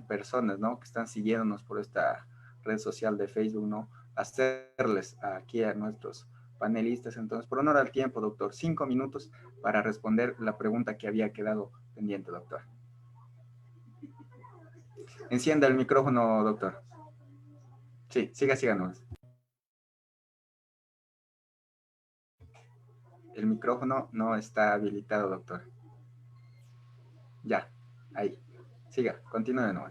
personas, ¿no?, que están siguiéndonos por esta red social de Facebook, ¿no?, hacerles aquí a nuestros panelistas. Entonces, por honor al tiempo, doctor, 5 minutos para responder la pregunta que había quedado pendiente, doctor. Encienda el micrófono, doctor. Sí, síganos. El micrófono no está habilitado, doctor. Ya, ahí. Siga, continúe de nuevo.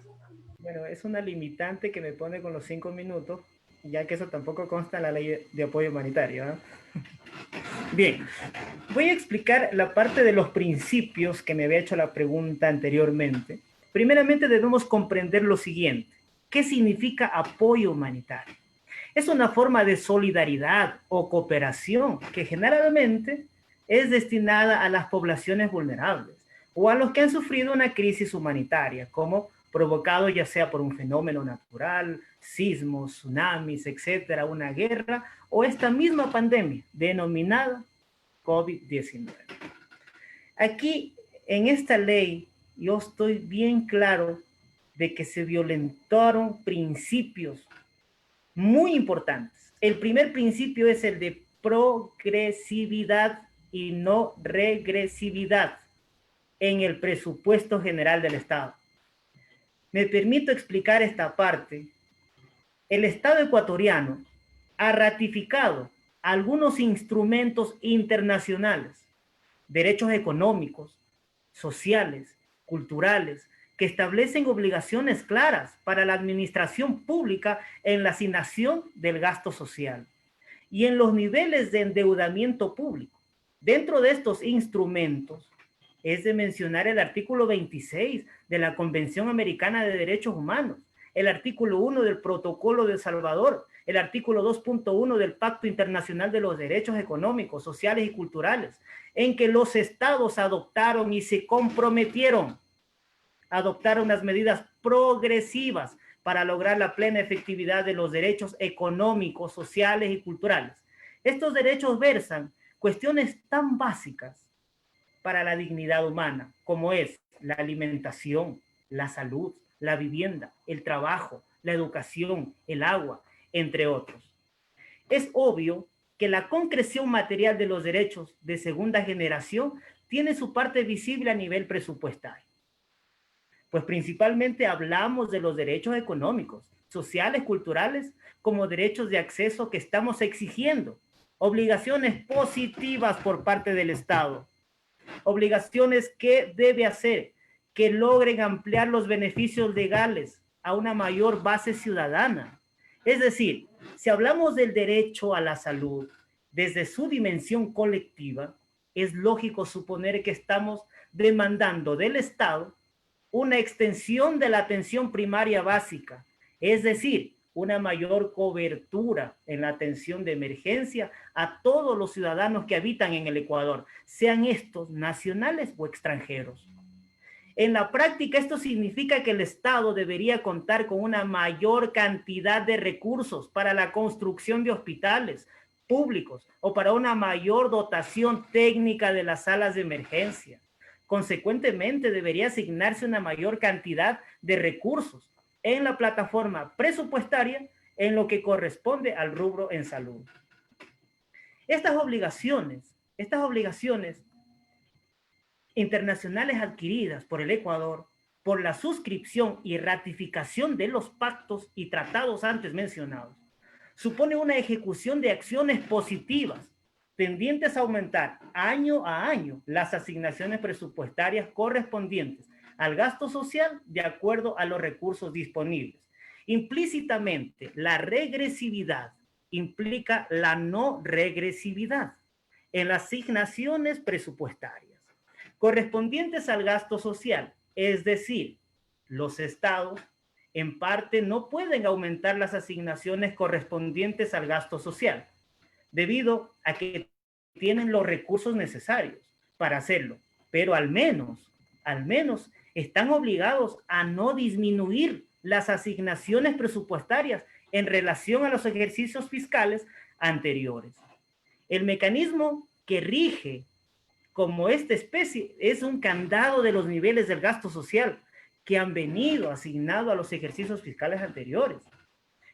Bueno, es una limitante que me pone con los 5 minutos, ya que eso tampoco consta en la ley de apoyo humanitario, ¿no? Bien, voy a explicar la parte de los principios que me había hecho la pregunta anteriormente. Primeramente debemos comprender lo siguiente. ¿Qué significa apoyo humanitario? Es una forma de solidaridad o cooperación que generalmente es destinada a las poblaciones vulnerables o a los que han sufrido una crisis humanitaria, como provocado ya sea por un fenómeno natural, sismos, tsunamis, etcétera, una guerra o esta misma pandemia denominada COVID-19. Aquí, en esta ley, yo estoy bien claro de que se violentaron principios muy importantes. El primer principio es el de progresividad y no regresividad en el presupuesto general del Estado. Me permito explicar esta parte. El Estado ecuatoriano ha ratificado algunos instrumentos internacionales, derechos económicos, sociales, culturales, que establecen obligaciones claras para la administración pública en la asignación del gasto social y en los niveles de endeudamiento público. Dentro de estos instrumentos es de mencionar el artículo 26 de la Convención Americana de Derechos Humanos, el artículo 1 del Protocolo de El Salvador, el artículo 2.1 del Pacto Internacional de los Derechos Económicos, Sociales y Culturales, en que los estados adoptaron y se comprometieron a adoptar unas medidas progresivas para lograr la plena efectividad de los derechos económicos, sociales y culturales. Estos derechos versan cuestiones tan básicas para la dignidad humana, como es la alimentación, la salud, la vivienda, el trabajo, la educación, el agua, entre otros. Es obvio que la concreción material de los derechos de segunda generación tiene su parte visible a nivel presupuestario. Pues principalmente hablamos de los derechos económicos, sociales, culturales, como derechos de acceso que estamos exigiendo, obligaciones positivas por parte del Estado, obligaciones que debe hacer que logren ampliar los beneficios legales a una mayor base ciudadana. Es decir, si hablamos del derecho a la salud desde su dimensión colectiva, es lógico suponer que estamos demandando del Estado una extensión de la atención primaria básica, es decir, una mayor cobertura en la atención de emergencia a todos los ciudadanos que habitan en el Ecuador, sean estos nacionales o extranjeros. En la práctica, esto significa que el Estado debería contar con una mayor cantidad de recursos para la construcción de hospitales públicos o para una mayor dotación técnica de las salas de emergencia. Consecuentemente, debería asignarse una mayor cantidad de recursos en la plataforma presupuestaria en lo que corresponde al rubro en salud. Estas obligaciones internacionales adquiridas por el Ecuador por la suscripción y ratificación de los pactos y tratados antes mencionados, supone una ejecución de acciones positivas tendientes a aumentar año a año las asignaciones presupuestarias correspondientes al gasto social de acuerdo a los recursos disponibles. Implícitamente, la regresividad implica la no regresividad en las asignaciones presupuestarias correspondientes al gasto social, es decir, los estados en parte no pueden aumentar las asignaciones correspondientes al gasto social, debido a que tienen los recursos necesarios para hacerlo, pero al menos están obligados a no disminuir las asignaciones presupuestarias en relación a los ejercicios fiscales anteriores. El mecanismo que rige como esta especie es un candado de los niveles del gasto social que han venido asignado a los ejercicios fiscales anteriores.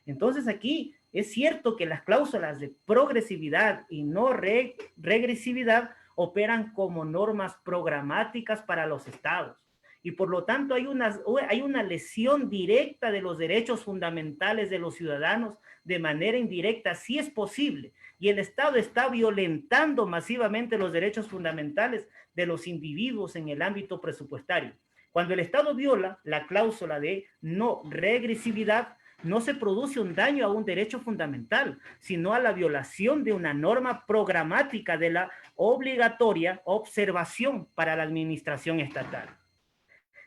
Entonces aquí es cierto que las cláusulas de progresividad y no regresividad operan como normas programáticas para los estados y por lo tanto hay una lesión directa de los derechos fundamentales de los ciudadanos de manera indirecta, si es posible, y el Estado está violentando masivamente los derechos fundamentales de los individuos en el ámbito presupuestario. Cuando el Estado viola la cláusula de no regresividad, no se produce un daño a un derecho fundamental, sino a la violación de una norma programática de la obligatoria observación para la administración estatal.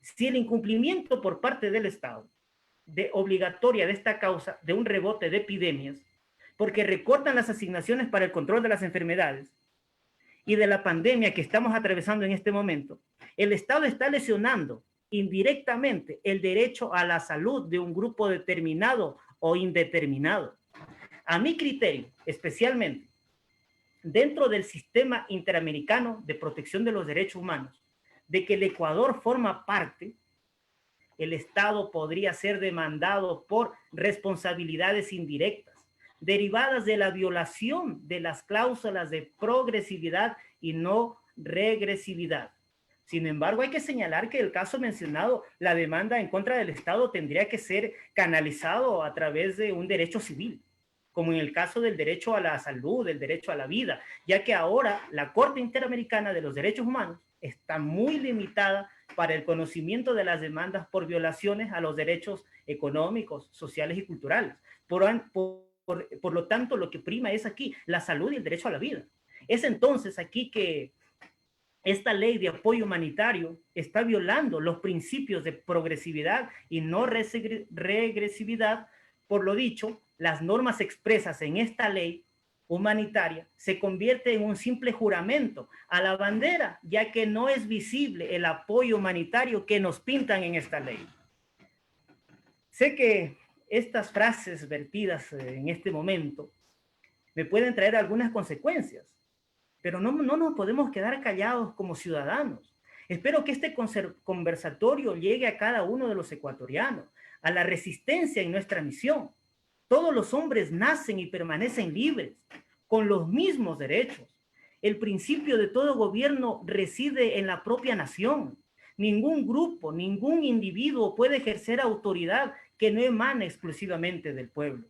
Si el incumplimiento por parte del Estado de obligatoria de esta causa de un rebote de epidemias, porque recortan las asignaciones para el control de las enfermedades, y de la pandemia que estamos atravesando en este momento, el Estado está lesionando indirectamente el derecho a la salud de un grupo determinado o indeterminado. A mi criterio, especialmente dentro del sistema interamericano de protección de los derechos humanos, de que el Ecuador forma parte, el Estado podría ser demandado por responsabilidades indirectas derivadas de la violación de las cláusulas de progresividad y no regresividad. Sin embargo, hay que señalar que el caso mencionado, la demanda en contra del Estado tendría que ser canalizado a través de un derecho civil, como en el caso del derecho a la salud, del derecho a la vida, ya que ahora la Corte Interamericana de los Derechos Humanos está muy limitada para el conocimiento de las demandas por violaciones a los derechos económicos, sociales y culturales. Por lo tanto, lo que prima es aquí la salud y el derecho a la vida. Es entonces aquí que esta ley de apoyo humanitario está violando los principios de progresividad y no regresividad. Por lo dicho, las normas expresas en esta ley humanitaria se convierte en un simple juramento a la bandera, ya que no es visible el apoyo humanitario que nos pintan en esta ley. Sé que estas frases vertidas en este momento me pueden traer algunas consecuencias, pero no nos podemos quedar callados como ciudadanos. Espero que este conversatorio llegue a cada uno de los ecuatorianos, a la resistencia en nuestra misión. Todos los hombres nacen y permanecen libres, con los mismos derechos. El principio de todo gobierno reside en la propia nación. Ningún grupo, ningún individuo puede ejercer autoridad que no emane exclusivamente del pueblo.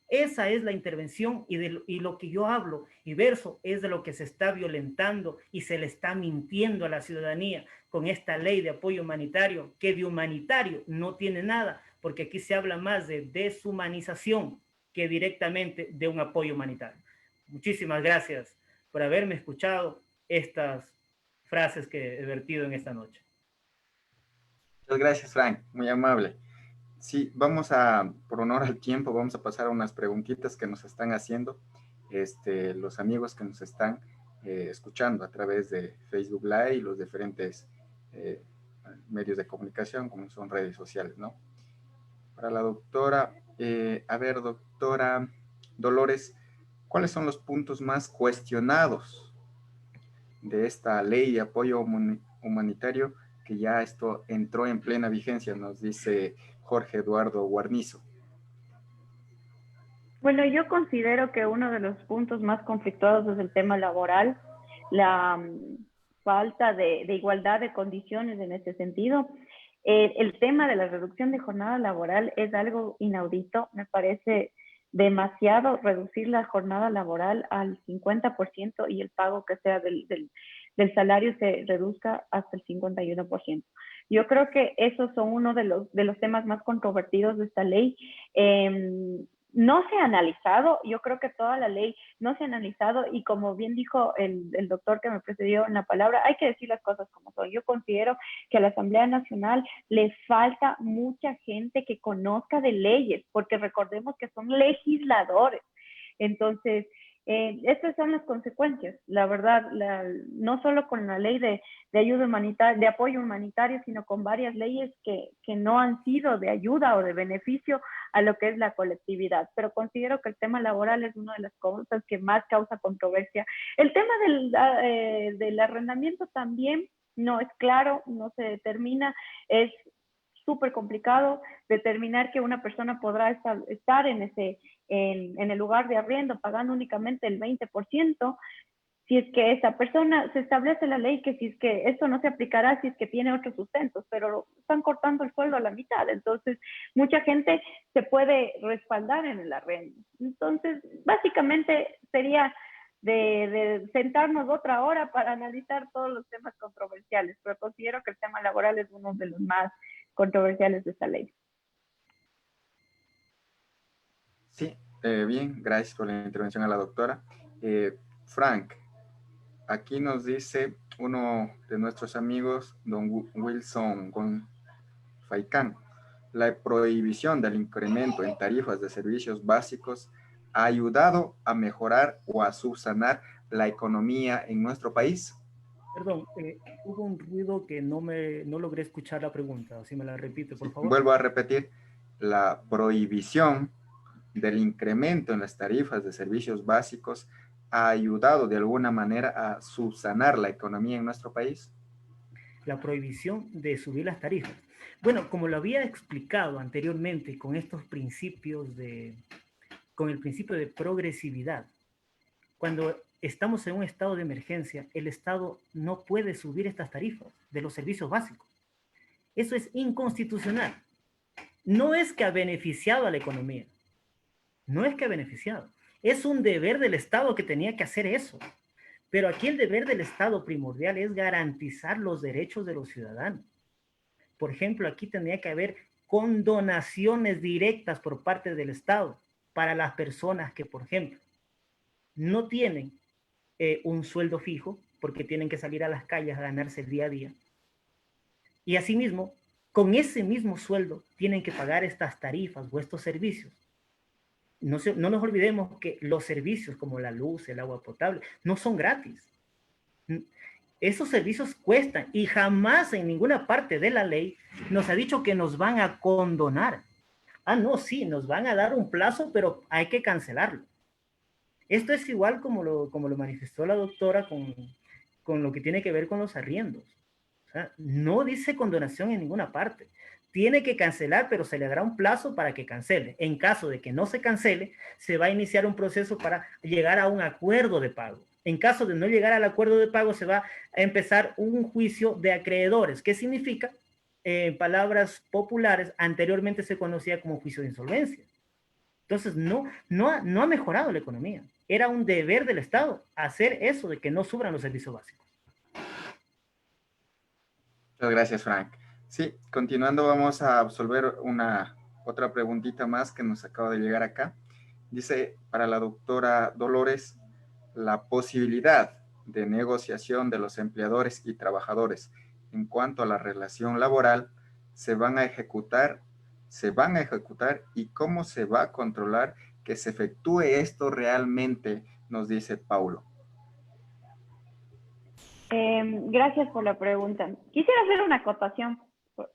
Esa es la intervención y lo que yo hablo y verso es de lo que se está violentando y se le está mintiendo a la ciudadanía con esta ley de apoyo humanitario, que de humanitario no tiene nada, porque aquí se habla más de deshumanización que directamente de un apoyo humanitario. Muchísimas gracias por haberme escuchado estas frases que he vertido en esta noche. Muchas gracias, Frank, muy amable. Sí, vamos a, por honor al tiempo, vamos a pasar a unas preguntitas que nos están haciendo los amigos que nos están escuchando a través de Facebook Live y los diferentes medios de comunicación, como son redes sociales, ¿no? Para la doctora, a ver, doctora Dolores, ¿cuáles son los puntos más cuestionados de esta ley de apoyo humanitario que ya esto entró en plena vigencia? Nos dice Jorge Eduardo Guarnizo. Bueno, yo considero que uno de los puntos más conflictuados es el tema laboral, la falta de igualdad de condiciones en este sentido. El tema de la reducción de jornada laboral es algo inaudito. Me parece demasiado reducir la jornada laboral al 50% y el pago que sea del salario se reduzca hasta el 51%. Yo creo que esos son uno de los temas más controvertidos de esta ley. No se ha analizado, yo creo que toda la ley no se ha analizado y como bien dijo el doctor que me precedió en la palabra, hay que decir las cosas como son. Yo considero que a la Asamblea Nacional le falta mucha gente que conozca de leyes, porque recordemos que son legisladores. Entonces, estas son las consecuencias, la verdad, no solo con la ley de ayuda humanitaria, de apoyo humanitario, sino con varias leyes que no han sido de ayuda o de beneficio a lo que es la colectividad. Pero considero que el tema laboral es una de las cosas que más causa controversia. El tema del arrendamiento también no es claro, no se determina, es súper complicado determinar que una persona podrá estar en el lugar de arriendo pagando únicamente el 20%, si es que esa persona, se establece la ley que si es que esto no se aplicará si es que tiene otros sustentos, pero están cortando el sueldo a la mitad, entonces mucha gente se puede respaldar en el arriendo. Entonces, básicamente sería de sentarnos otra hora para analizar todos los temas controversiales, pero considero que el tema laboral es uno de los más controversiales de esta ley. Sí, bien, gracias por la intervención a la doctora. Frank, aquí nos dice uno de nuestros amigos, don Wilson Faicán, la prohibición del incremento en tarifas de servicios básicos ha ayudado a mejorar o a subsanar la economía en nuestro país? Perdón, hubo un ruido que no logré escuchar la pregunta. Si me la repite, por favor. Vuelvo a repetir, la prohibición del incremento en las tarifas de servicios básicos ha ayudado de alguna manera a subsanar la economía en nuestro país. La prohibición de subir las tarifas. Bueno, como lo había explicado anteriormente con estos principios con el principio de progresividad, cuando estamos en un estado de emergencia, el Estado no puede subir estas tarifas de los servicios básicos. Eso es inconstitucional. No es que ha beneficiado a la economía, no es que ha beneficiado. Es un deber del Estado que tenía que hacer eso. Pero aquí el deber del Estado primordial es garantizar los derechos de los ciudadanos. Por ejemplo, aquí tendría que haber condonaciones directas por parte del Estado para las personas que, por ejemplo, no tienen un sueldo fijo porque tienen que salir a las calles a ganarse el día a día. Y asimismo, con ese mismo sueldo tienen que pagar estas tarifas o estos servicios. No nos olvidemos que los servicios como la luz, el agua potable, no son gratis. Esos servicios cuestan y jamás en ninguna parte de la ley nos ha dicho que nos van a condonar. Ah, no, sí, nos van a dar un plazo, pero hay que cancelarlo. Esto es igual como lo manifestó la doctora con lo que tiene que ver con los arriendos. O sea, no dice condonación en ninguna parte. Tiene que cancelar, pero se le dará un plazo para que cancele. En caso de que no se cancele, se va a iniciar un proceso para llegar a un acuerdo de pago. En caso de no llegar al acuerdo de pago, se va a empezar un juicio de acreedores. ¿Qué significa? En palabras populares, anteriormente se conocía como juicio de insolvencia. Entonces, no ha mejorado la economía. Era un deber del Estado hacer eso de que no subran los servicios básicos. Muchas gracias, Frank. Sí, continuando, vamos a absolver otra preguntita más que nos acaba de llegar acá. Dice, para la doctora Dolores, la posibilidad de negociación de los empleadores y trabajadores en cuanto a la relación laboral se van a ejecutar y cómo se va a controlar que se efectúe esto realmente, nos dice Paulo. Gracias por la pregunta. Quisiera hacer una acotación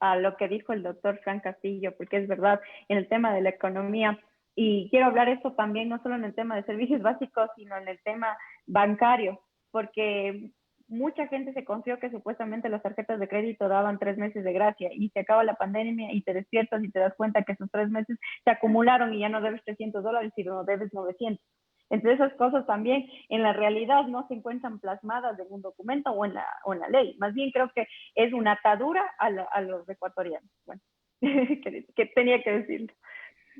a lo que dijo el doctor Frank Castillo, porque es verdad, en el tema de la economía, y quiero hablar esto también no solo en el tema de servicios básicos, sino en el tema bancario, porque mucha gente se confió que supuestamente las tarjetas de crédito daban 3 meses de gracia y se acaba la pandemia y te despiertas y te das cuenta que esos 3 meses se acumularon y ya no debes $300, sino debes 900. Entre esas cosas también en la realidad no se encuentran plasmadas en un documento o en la ley. Más bien creo que es una atadura a los ecuatorianos. Bueno, que tenía que decirlo.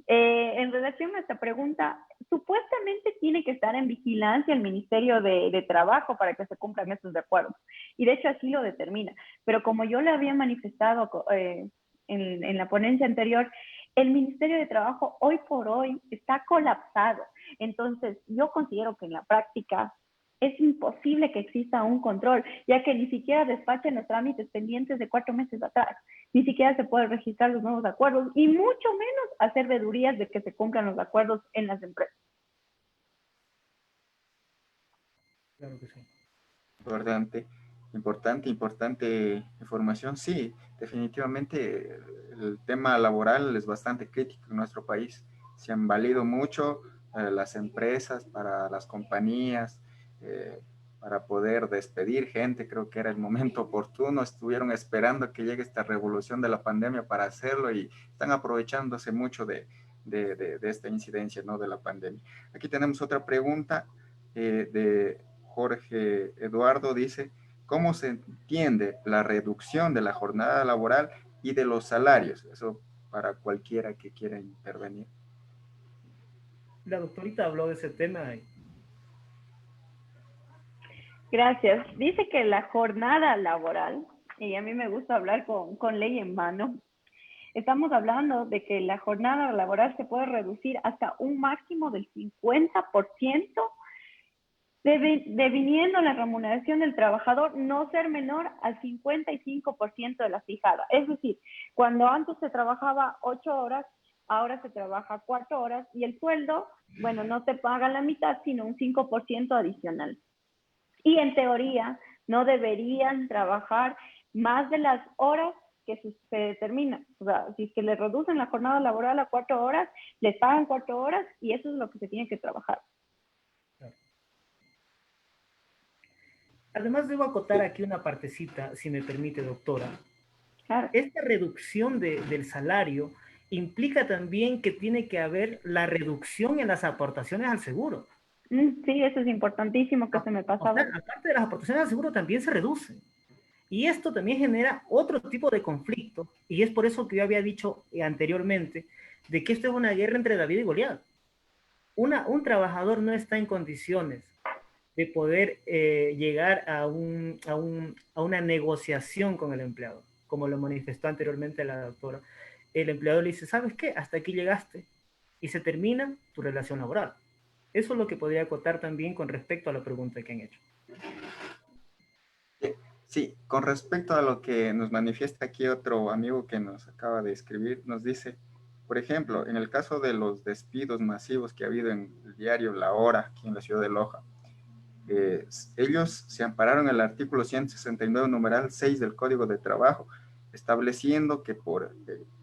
En relación a esta pregunta, supuestamente tiene que estar en vigilancia el Ministerio de Trabajo para que se cumplan estos acuerdos. Y de hecho así lo determina. Pero como yo le había manifestado en la ponencia anterior, el Ministerio de Trabajo hoy por hoy está colapsado. Entonces, yo considero que en la práctica es imposible que exista un control, ya que ni siquiera despachan los trámites pendientes de 4 meses atrás. Ni siquiera se pueden registrar los nuevos acuerdos y mucho menos hacer vedurías de que se cumplan los acuerdos en las empresas. Claro que sí. Importante información. Sí, definitivamente el tema laboral es bastante crítico en nuestro país. Se han valido mucho las empresas para las compañías, para poder despedir gente. Creo que era el momento oportuno. Estuvieron esperando que llegue esta revolución de la pandemia para hacerlo y están aprovechándose mucho de esta incidencia, ¿no?, de la pandemia. Aquí tenemos otra pregunta de Jorge Eduardo. Dice, ¿cómo se entiende la reducción de la jornada laboral y de los salarios? Eso para cualquiera que quiera intervenir. La doctorita habló de ese tema. Gracias. Dice que la jornada laboral, y a mí me gusta hablar con ley en mano, estamos hablando de que la jornada laboral se puede reducir hasta un máximo del 50%, deviniendo la remuneración del trabajador no ser menor al 55% de la fijada. Es decir, cuando antes se trabajaba 8 horas, ahora se trabaja 4 horas y el sueldo, bueno, no te paga la mitad, sino un 5% adicional. Y en teoría no deberían trabajar más de las horas que se determinan. O sea, si es que le reducen la jornada laboral a 4 horas, les pagan 4 horas y eso es lo que se tiene que trabajar. Además, debo acotar aquí una partecita, si me permite, doctora. Claro. Esta reducción del salario implica también que tiene que haber la reducción en las aportaciones al seguro. Sí, eso es importantísimo que se me pasaba. O sea, aparte de las aportaciones al seguro también se reducen. Y esto también genera otro tipo de conflicto, y es por eso que yo había dicho anteriormente de que esto es una guerra entre David y Goliat. Un trabajador no está en condiciones de poder llegar a una negociación con el empleador, como lo manifestó anteriormente la doctora. El empleador le dice, ¿sabes qué? Hasta aquí llegaste y se termina tu relación laboral. Eso es lo que podría acotar también con respecto a la pregunta que han hecho. Sí, con respecto a lo que nos manifiesta aquí otro amigo que nos acaba de escribir, nos dice, por ejemplo, en el caso de los despidos masivos que ha habido en el diario La Hora, aquí en la ciudad de Loja, ellos se ampararon en el artículo 169, numeral 6 del Código de Trabajo, estableciendo que por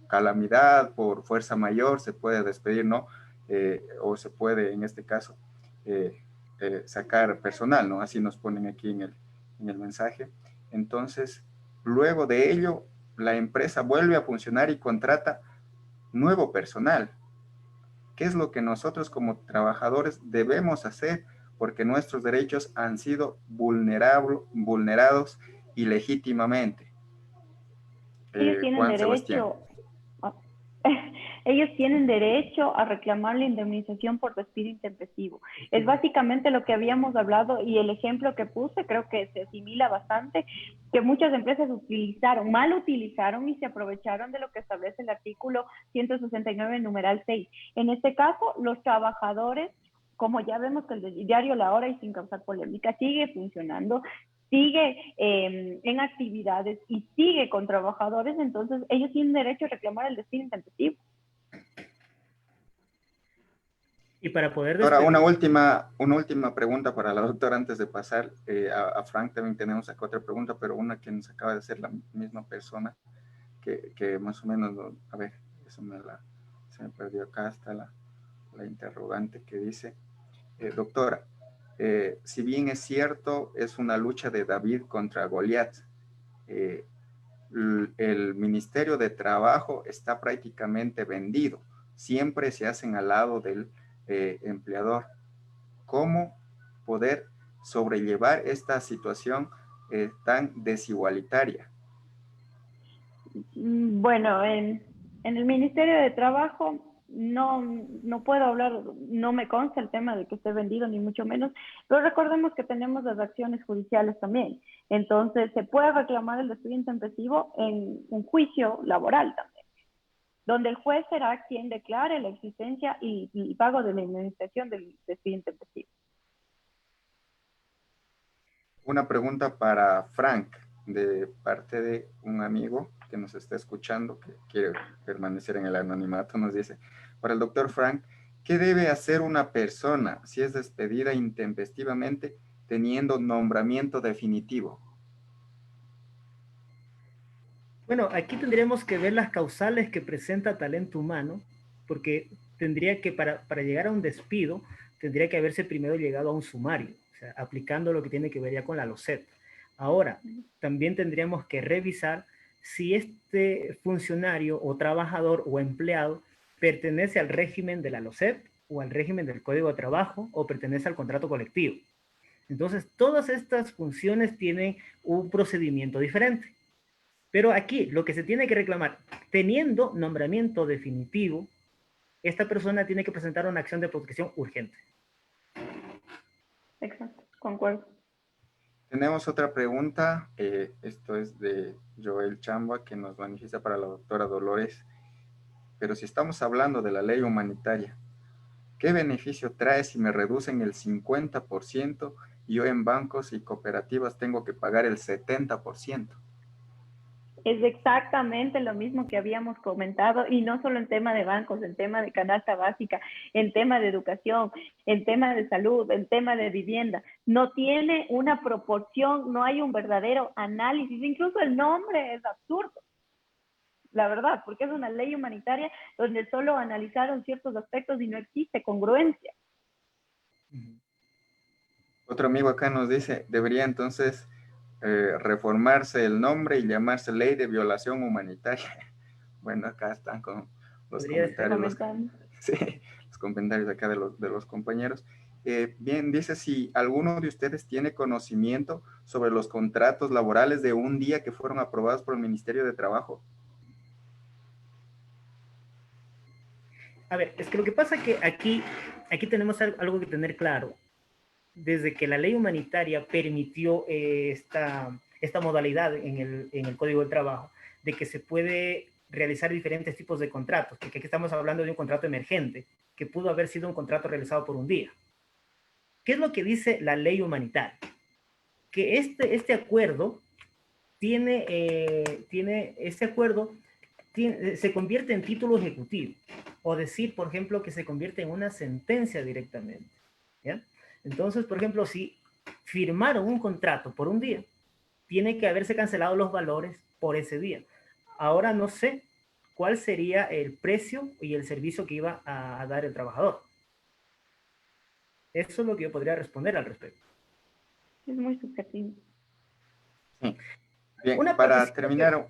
calamidad, por fuerza mayor, se puede despedir, ¿no? O se puede, en este caso, sacar personal, ¿no? Así nos ponen aquí en el mensaje. Entonces, luego de ello, la empresa vuelve a funcionar y contrata nuevo personal. ¿Qué es lo que nosotros como trabajadores debemos hacer? Porque nuestros derechos han sido vulnerados ilegítimamente. Ellos tienen Juan Sebastián. derecho, ellos tienen derecho a reclamar la indemnización por despido intempestivo. Es básicamente lo que habíamos hablado y el ejemplo que puse creo que se asimila bastante, que muchas empresas mal utilizaron y se aprovecharon de lo que establece el artículo 169, numeral 6. En este caso, los trabajadores, como ya vemos que el diario La Hora y sin causar polémica sigue funcionando, sigue en actividades y sigue con trabajadores, entonces ellos tienen derecho a reclamar el despido intempestivo. Y para poder Ahora, despedir... una última pregunta para la doctora antes de pasar a Frank. También tenemos acá otra pregunta, pero una que nos acaba de hacer la misma persona, que más o menos, a ver, eso se me perdió acá, está la interrogante que dice, doctora, si bien es cierto, es una lucha de David contra Goliat, el Ministerio de Trabajo está prácticamente vendido, siempre se hacen al lado del empleador. ¿Cómo poder sobrellevar esta situación tan desigualitaria? Bueno, en el Ministerio de Trabajo no puedo hablar, no me consta el tema de que esté vendido, ni mucho menos, pero recordemos que tenemos las acciones judiciales también. Entonces, se puede reclamar el despido intempestivo en un juicio laboral también, donde el juez será quien declare la existencia y pago de la indemnización del despido intempestivo. Una pregunta para Frank, de parte de un amigo que nos está escuchando, que quiere permanecer en el anonimato. Nos dice, para el doctor Frank, ¿qué debe hacer una persona si es despedida intempestivamente teniendo nombramiento definitivo? Bueno, aquí tendríamos que ver las causales que presenta talento humano, porque tendría que, para llegar a un despido, tendría que haberse primero llegado a un sumario, o sea, aplicando lo que tiene que ver ya con la LOCEP. Ahora, también tendríamos que revisar si este funcionario o trabajador o empleado pertenece al régimen de la LOCEP o al régimen del Código de Trabajo o pertenece al contrato colectivo. Entonces, todas estas funciones tienen un procedimiento diferente. Pero aquí lo que se tiene que reclamar, teniendo nombramiento definitivo, esta persona tiene que presentar una acción de protección urgente. Exacto, concuerdo. Tenemos otra pregunta, esto es de Joel Chamba, que nos manifiesta para la doctora Dolores. Pero si estamos hablando de la ley humanitaria, ¿qué beneficio trae si me reducen el 50% y yo en bancos y cooperativas tengo que pagar el 70%? Es exactamente lo mismo que habíamos comentado, y no solo en tema de bancos, en tema de canasta básica, en tema de educación, en tema de salud, en tema de vivienda. No tiene una proporción, no hay un verdadero análisis, incluso el nombre es absurdo, la verdad, porque es una ley humanitaria donde solo analizaron ciertos aspectos y no existe congruencia. Otro amigo acá nos dice, debería entonces reformarse el nombre y llamarse Ley de Violación Humanitaria. Bueno, acá están con los Podría ser. comentarios, sí, los comentarios acá de los compañeros. Bien, dice si alguno de ustedes tiene conocimiento sobre los contratos laborales de un día que fueron aprobados por el Ministerio de Trabajo. A ver, es que lo que pasa es que aquí tenemos algo que tener claro. Desde que la ley humanitaria permitió esta modalidad en el Código del Trabajo, de que se puede realizar diferentes tipos de contratos, porque aquí estamos hablando de un contrato emergente, que pudo haber sido un contrato realizado por un día. ¿Qué es lo que dice la ley humanitaria? Que este acuerdo se convierte en título ejecutivo, o decir, por ejemplo, que se convierte en una sentencia directamente, ¿ya? Entonces, por ejemplo, si firmaron un contrato por un día, tiene que haberse cancelado los valores por ese día. Ahora no sé cuál sería el precio y el servicio que iba a dar el trabajador. Eso es lo que yo podría responder al respecto. Es muy subjetivo. Sí. Bien, Una para terminar...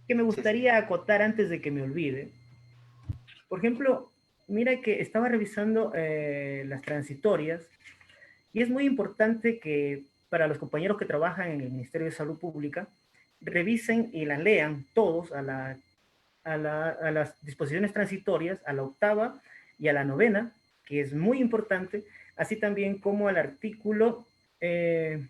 que me gustaría sí. acotar antes de que me olvide. Por ejemplo, mira que estaba revisando las transitorias, y es muy importante que para los compañeros que trabajan en el Ministerio de Salud Pública, revisen y las lean todos a las disposiciones transitorias, a la 8ª y a la 9ª, que es muy importante, así también como al artículo el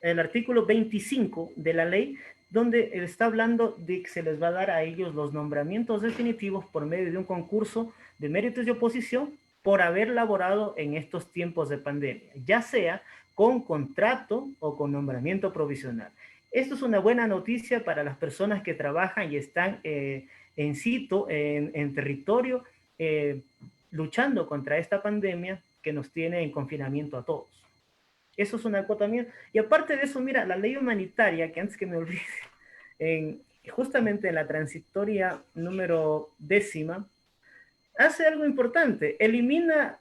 artículo 25 de la ley, donde está hablando de que se les va a dar a ellos los nombramientos definitivos por medio de un concurso de méritos y oposición por haber laborado en estos tiempos de pandemia, ya sea con contrato o con nombramiento provisional. Esto es una buena noticia para las personas que trabajan y están en sitio, en territorio, luchando contra esta pandemia que nos tiene en confinamiento a todos. Eso es una acotamiento. Y aparte de eso, mira, la ley humanitaria, que antes que me olvide, justamente en la transitoria número 10ª, hace algo importante. Elimina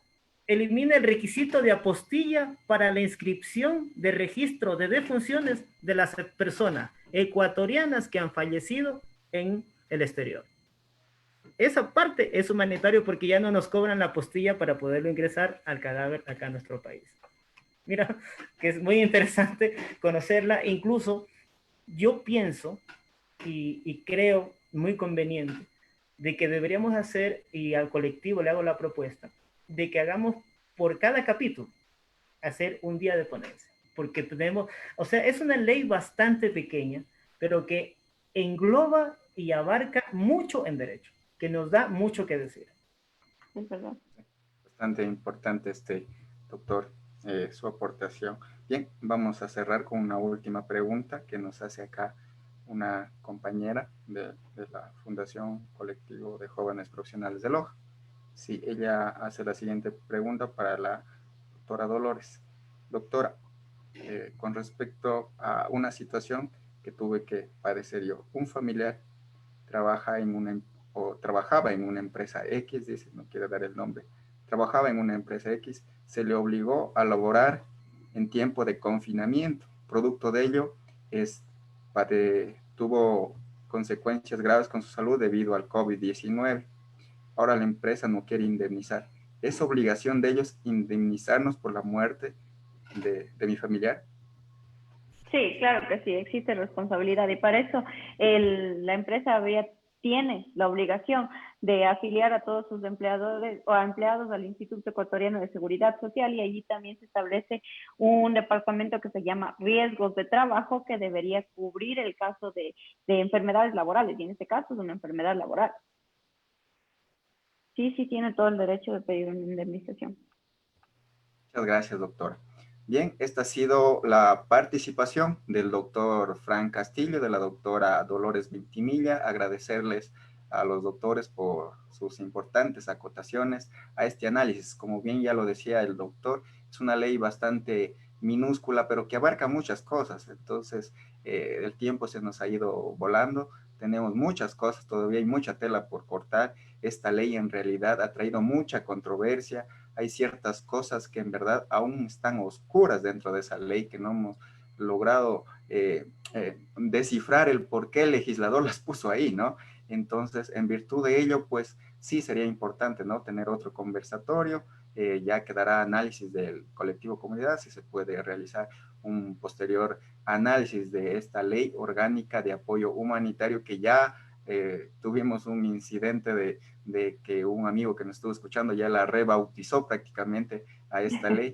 el requisito de apostilla para la inscripción de registro de defunciones de las personas ecuatorianas que han fallecido en el exterior. Esa parte es humanitario porque ya no nos cobran la apostilla para poderlo ingresar al cadáver acá en nuestro país. Mira, que es muy interesante conocerla. Incluso yo pienso y creo muy conveniente de que deberíamos hacer, y al colectivo le hago la propuesta, de que hagamos por cada capítulo, hacer un día de ponencia. Porque tenemos, o sea, es una ley bastante pequeña, pero que engloba y abarca mucho en derecho, que nos da mucho que decir. Es verdad. Bastante importante doctor, su aportación. Bien, vamos a cerrar con una última pregunta que nos hace acá una compañera de la Fundación Colectivo de Jóvenes Profesionales de Loja. Sí, ella hace la siguiente pregunta para la doctora Dolores. Doctora, con respecto a una situación que tuve que padecer yo, un familiar trabajaba en una empresa X, dice, no quiero dar el nombre, trabajaba en una empresa X, se le obligó a laborar en tiempo de confinamiento. Producto de ello, tuvo consecuencias graves con su salud debido al COVID-19. Ahora la empresa no quiere indemnizar. ¿Es obligación de ellos indemnizarnos por la muerte de mi familiar? Sí, claro que sí, existe responsabilidad, y para eso la empresa tiene la obligación de afiliar a todos sus empleadores o empleados al Instituto Ecuatoriano de Seguridad Social, y allí también se establece un departamento que se llama riesgos de trabajo, que debería cubrir el caso de enfermedades laborales, y en este caso es una enfermedad laboral. Sí, tiene todo el derecho de pedir una indemnización. Muchas gracias, doctora. Bien, esta ha sido la participación del doctor Frank Castillo, de la doctora Dolores Ventimilla. Agradecerles a los doctores por sus importantes acotaciones a este análisis. Como bien ya lo decía el doctor, es una ley bastante minúscula, pero que abarca muchas cosas. Entonces, el tiempo se nos ha ido volando. Tenemos muchas cosas, todavía hay mucha tela por cortar. Esta ley en realidad ha traído mucha controversia. Hay ciertas cosas que en verdad aún están oscuras dentro de esa ley, que no hemos logrado descifrar el por qué el legislador las puso ahí, ¿no? Entonces, en virtud de ello, pues sí sería importante, ¿no? Tener otro conversatorio, ya quedará análisis del colectivo comunidad, si se puede realizar un posterior análisis de esta ley orgánica de apoyo humanitario que ya tuvimos un incidente de que un amigo que nos estuvo escuchando ya la rebautizó prácticamente a esta ley,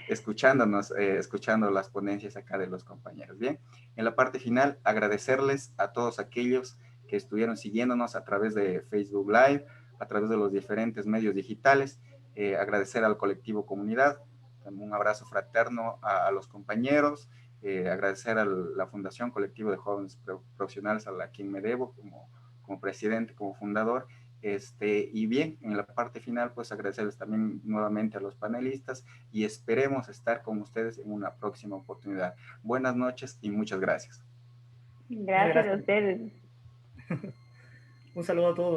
escuchándonos, escuchando las ponencias acá de los compañeros. Bien, en la parte final, agradecerles a todos aquellos que estuvieron siguiéndonos a través de Facebook Live, a través de los diferentes medios digitales, agradecer al colectivo comunidad, un abrazo fraterno a los compañeros, agradecer a la Fundación Colectivo de Jóvenes Profesionales, a la quien me debo como presidente, como fundador. Y bien, en la parte final, pues agradecerles también nuevamente a los panelistas y esperemos estar con ustedes en una próxima oportunidad. Buenas noches y muchas gracias. Gracias a ustedes. Un saludo a todos.